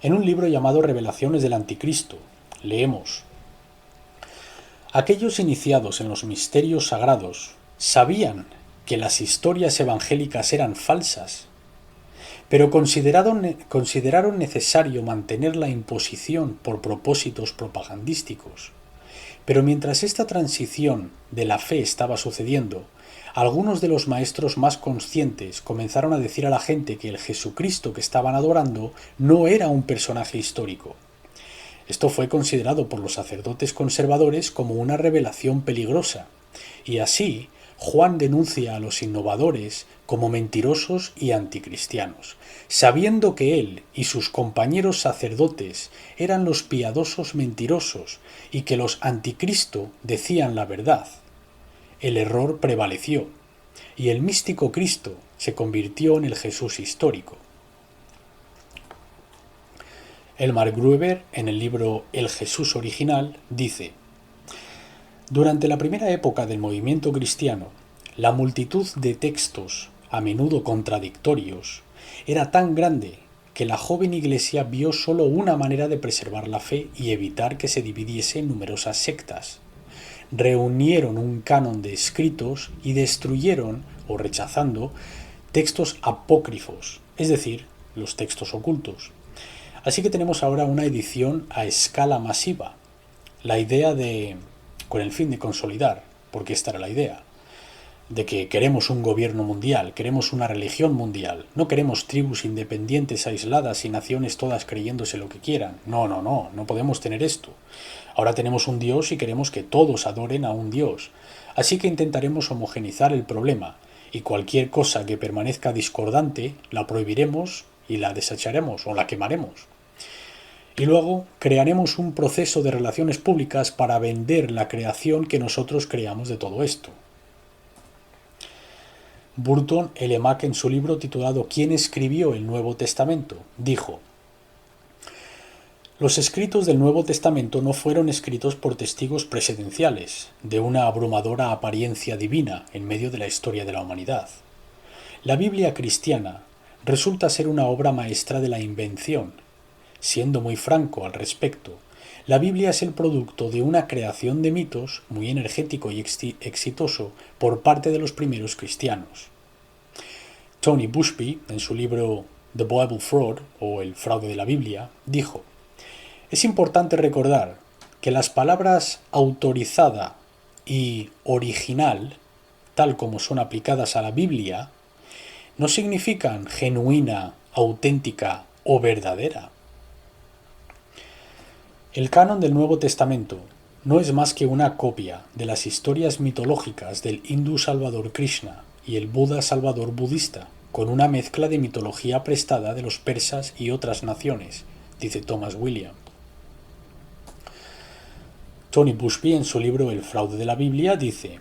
Speaker 1: En un libro llamado Revelaciones del Anticristo, leemos: aquellos iniciados en los misterios sagrados sabían que las historias evangélicas eran falsas, pero consideraron necesario mantener la imposición por propósitos propagandísticos. Pero mientras esta transición de la fe estaba sucediendo, algunos de los maestros más conscientes comenzaron a decir a la gente que el Jesucristo que estaban adorando no era un personaje histórico. Esto fue considerado por los sacerdotes conservadores como una revelación peligrosa, y así Juan denuncia a los innovadores como mentirosos y anticristianos, sabiendo que él y sus compañeros sacerdotes eran los piadosos mentirosos y que los anticristo decían la verdad. El error prevaleció, y el místico Cristo se convirtió en el Jesús histórico. Elmar Gruber, en el libro El Jesús original, dice: durante la primera época del movimiento cristiano, la multitud de textos, a menudo contradictorios, era tan grande que la joven Iglesia vio solo una manera de preservar la fe y evitar que se dividiese en numerosas sectas. Reunieron un canon de escritos y destruyeron, o rechazando, textos apócrifos, es decir, los textos ocultos. Así que tenemos ahora una edición a escala masiva. La idea con el fin de consolidar, porque esta era la idea, de que queremos un gobierno mundial, queremos una religión mundial, no queremos tribus independientes aisladas y naciones todas creyéndose lo que quieran. No podemos tener esto. Ahora tenemos un Dios y queremos que todos adoren a un Dios. Así que intentaremos homogeneizar el problema, y cualquier cosa que permanezca discordante la prohibiremos y la desecharemos o la quemaremos. Y luego crearemos un proceso de relaciones públicas para vender la creación que nosotros creamos de todo esto. Burton L. Mack, en su libro titulado ¿Quién escribió el Nuevo Testamento?, dijo: los escritos del Nuevo Testamento no fueron escritos por testigos presidenciales de una abrumadora apariencia divina en medio de la historia de la humanidad. La Biblia cristiana resulta ser una obra maestra de la invención. Siendo muy franco al respecto, la Biblia es el producto de una creación de mitos muy energético y exitoso por parte de los primeros cristianos. Tony Buzbee, en su libro The Bible Fraud, o El fraude de la Biblia, dijo: es importante recordar que las palabras autorizada y original, tal como son aplicadas a la Biblia, no significan genuina, auténtica o verdadera. El canon del Nuevo Testamento no es más que una copia de las historias mitológicas del hindú salvador Krishna y el Buda salvador budista, con una mezcla de mitología prestada de los persas y otras naciones, dice Thomas William. Tony Buzbee, en su libro El fraude de la Biblia, dice: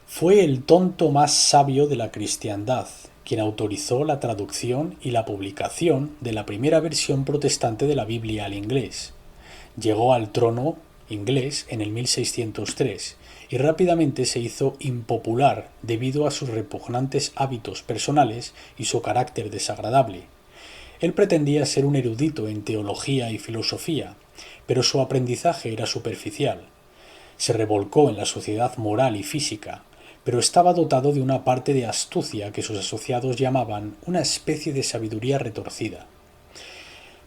Speaker 1: fue el tonto más sabio de la cristiandad quien autorizó la traducción y la publicación de la primera versión protestante de la Biblia al inglés. Llegó al trono inglés en el 1603 y rápidamente se hizo impopular debido a sus repugnantes hábitos personales y su carácter desagradable. Él pretendía ser un erudito en teología y filosofía, pero su aprendizaje era superficial. Se revolcó en la sociedad moral y física, pero estaba dotado de una parte de astucia que sus asociados llamaban una especie de sabiduría retorcida.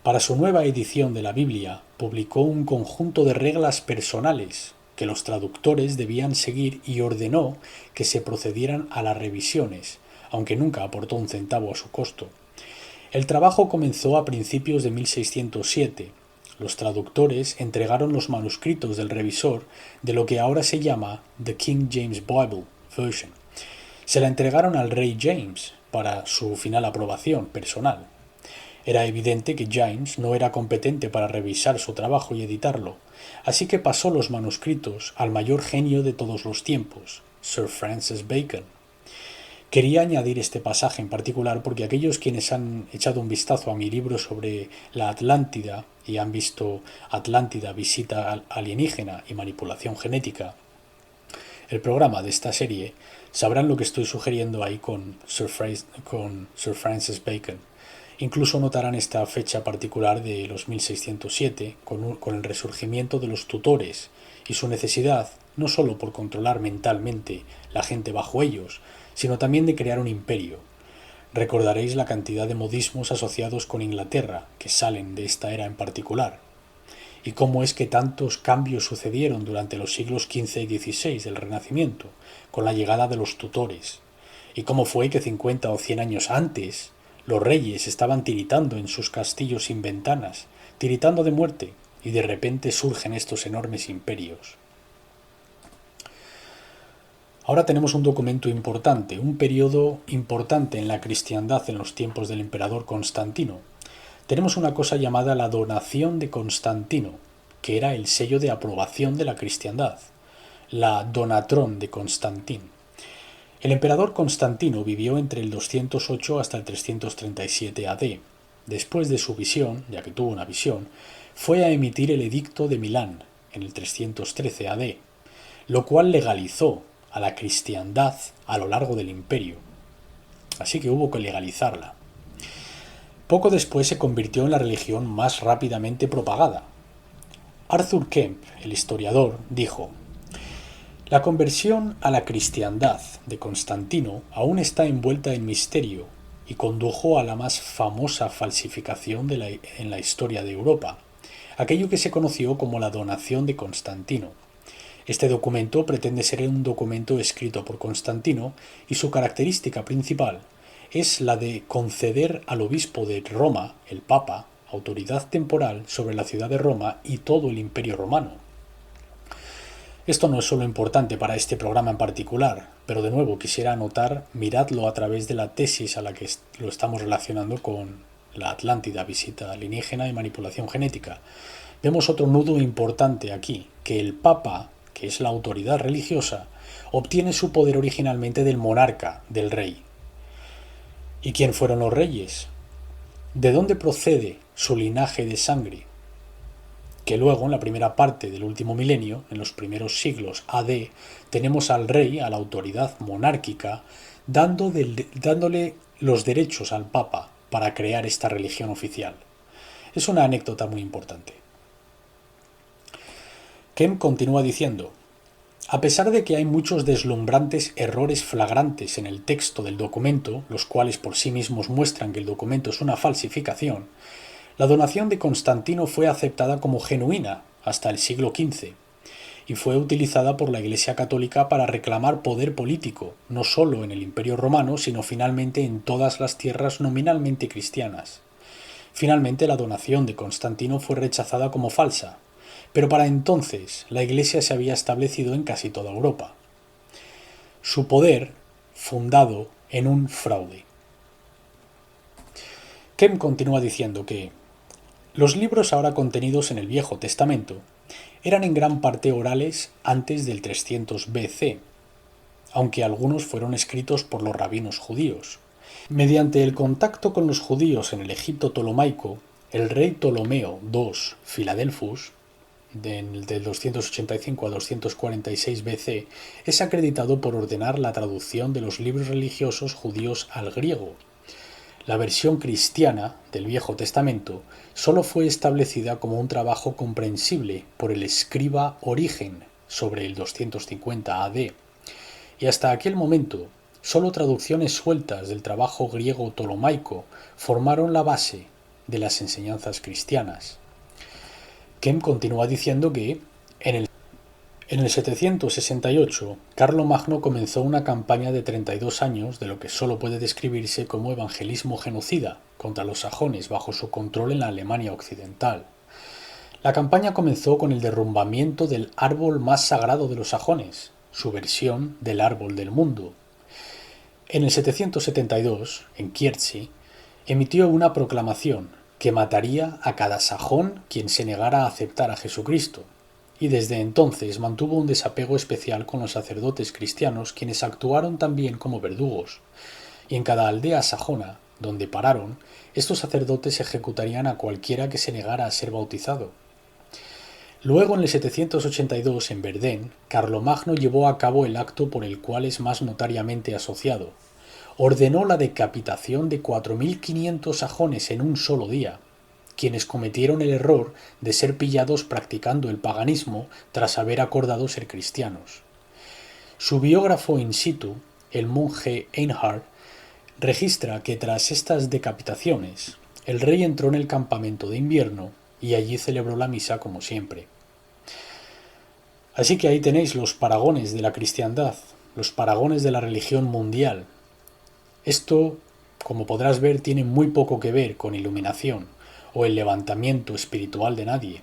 Speaker 1: Para su nueva edición de la Biblia, publicó un conjunto de reglas personales que los traductores debían seguir y ordenó que se procedieran a las revisiones, aunque nunca aportó un centavo a su costo. El trabajo comenzó a principios de 1607. Los traductores entregaron los manuscritos del revisor de lo que ahora se llama The King James Bible Version. Se la entregaron al rey James, para su final aprobación personal. Era evidente que James no era competente para revisar su trabajo y editarlo, así que pasó los manuscritos al mayor genio de todos los tiempos, Sir Francis Bacon. Quería añadir este pasaje en particular porque aquellos quienes han echado un vistazo a mi libro sobre la Atlántida y han visto Atlántida, visita alienígena y manipulación genética, el programa de esta serie, sabrán lo que estoy sugiriendo ahí con Sir Francis Bacon. Incluso notarán esta fecha particular de los 1607 con el resurgimiento de los tutores y su necesidad no sólo por controlar mentalmente la gente bajo ellos, sino también de crear un imperio. Recordaréis la cantidad de modismos asociados con Inglaterra que salen de esta era en particular, y cómo es que tantos cambios sucedieron durante los siglos XV y XVI del Renacimiento, con la llegada de los tutores, y cómo fue que 50 o 100 años antes los reyes estaban tiritando en sus castillos sin ventanas, tiritando de muerte, y de repente surgen estos enormes imperios. Ahora tenemos un documento importante, un periodo importante en la cristiandad en los tiempos del emperador Constantino. Tenemos una cosa llamada la donación de Constantino, que era el sello de aprobación de la cristiandad, la Donatron de Constantín. El emperador Constantino vivió entre el 208 hasta el 337 AD. Después de su visión, ya que tuvo una visión, fue a emitir el Edicto de Milán en el 313 AD, lo cual legalizó a la cristiandad a lo largo del imperio. Así que hubo que legalizarla. Poco después se convirtió en la religión más rápidamente propagada. Arthur Kemp, el historiador, dijo: la conversión a la cristiandad de Constantino aún está envuelta en misterio y condujo a la más famosa falsificación en la historia de Europa, aquello que se conoció como la donación de Constantino. Este documento pretende ser un documento escrito por Constantino y su característica principal es la de conceder al obispo de Roma, el Papa, autoridad temporal sobre la ciudad de Roma y todo el Imperio Romano. Esto no es solo importante para este programa en particular, pero de nuevo quisiera anotar, miradlo a través de la tesis a la que lo estamos relacionando con la Atlántida, visita alienígena y manipulación genética. Vemos otro nudo importante aquí, que el Papa, que es la autoridad religiosa, obtiene su poder originalmente del monarca, del rey. ¿Y quién fueron los reyes? ¿De dónde procede su linaje de sangre? Que luego, en la primera parte del último milenio, en los primeros siglos AD, tenemos al rey, a la autoridad monárquica, dándole los derechos al Papa para crear esta religión oficial. Es una anécdota muy importante. Kemp continúa diciendo: a pesar de que hay muchos deslumbrantes errores flagrantes en el texto del documento, los cuales por sí mismos muestran que el documento es una falsificación, la donación de Constantino fue aceptada como genuina hasta el siglo XV y fue utilizada por la Iglesia Católica para reclamar poder político, no solo en el Imperio Romano, sino finalmente en todas las tierras nominalmente cristianas. Finalmente, la donación de Constantino fue rechazada como falsa, pero para entonces la Iglesia se había establecido en casi toda Europa. Su poder fundado en un fraude. Kemp continúa diciendo que los libros ahora contenidos en el Viejo Testamento eran en gran parte orales antes del 300 BC, aunque algunos fueron escritos por los rabinos judíos. Mediante el contacto con los judíos en el Egipto ptolomaico, el rey Ptolomeo II Filadelfus, del 285 a 246 BC, es acreditado por ordenar la traducción de los libros religiosos judíos al griego. La versión cristiana del Viejo Testamento solo fue establecida como un trabajo comprensible por el escriba Origen sobre el 250 AD, y hasta aquel momento solo traducciones sueltas del trabajo griego ptolomaico formaron la base de las enseñanzas cristianas. Kemp continúa diciendo que en el 768, Carlomagno comenzó una campaña de 32 años de lo que solo puede describirse como evangelismo genocida contra los sajones bajo su control en la Alemania occidental. La campaña comenzó con el derrumbamiento del árbol más sagrado de los sajones, su versión del árbol del mundo. En el 772, en Kiertsi, emitió una proclamación que mataría a cada sajón quien se negara a aceptar a Jesucristo, y desde entonces mantuvo un desapego especial con los sacerdotes cristianos, quienes actuaron también como verdugos, y en cada aldea sajona donde pararon, estos sacerdotes ejecutarían a cualquiera que se negara a ser bautizado. Luego, en el 782, en Verdun, Carlomagno llevó a cabo el acto por el cual es más notariamente asociado. Ordenó la decapitación de 4.500 sajones en un solo día, quienes cometieron el error de ser pillados practicando el paganismo tras haber acordado ser cristianos. Su biógrafo in situ, el monje Einhard, registra que tras estas decapitaciones, el rey entró en el campamento de invierno y allí celebró la misa como siempre. Así que ahí tenéis los paragones de la cristiandad, los paragones de la religión mundial. Esto, como podrás ver, tiene muy poco que ver con iluminación o el levantamiento espiritual de nadie.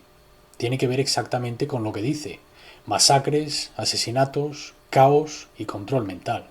Speaker 1: Tiene que ver exactamente con lo que dice: masacres, asesinatos, caos y control mental.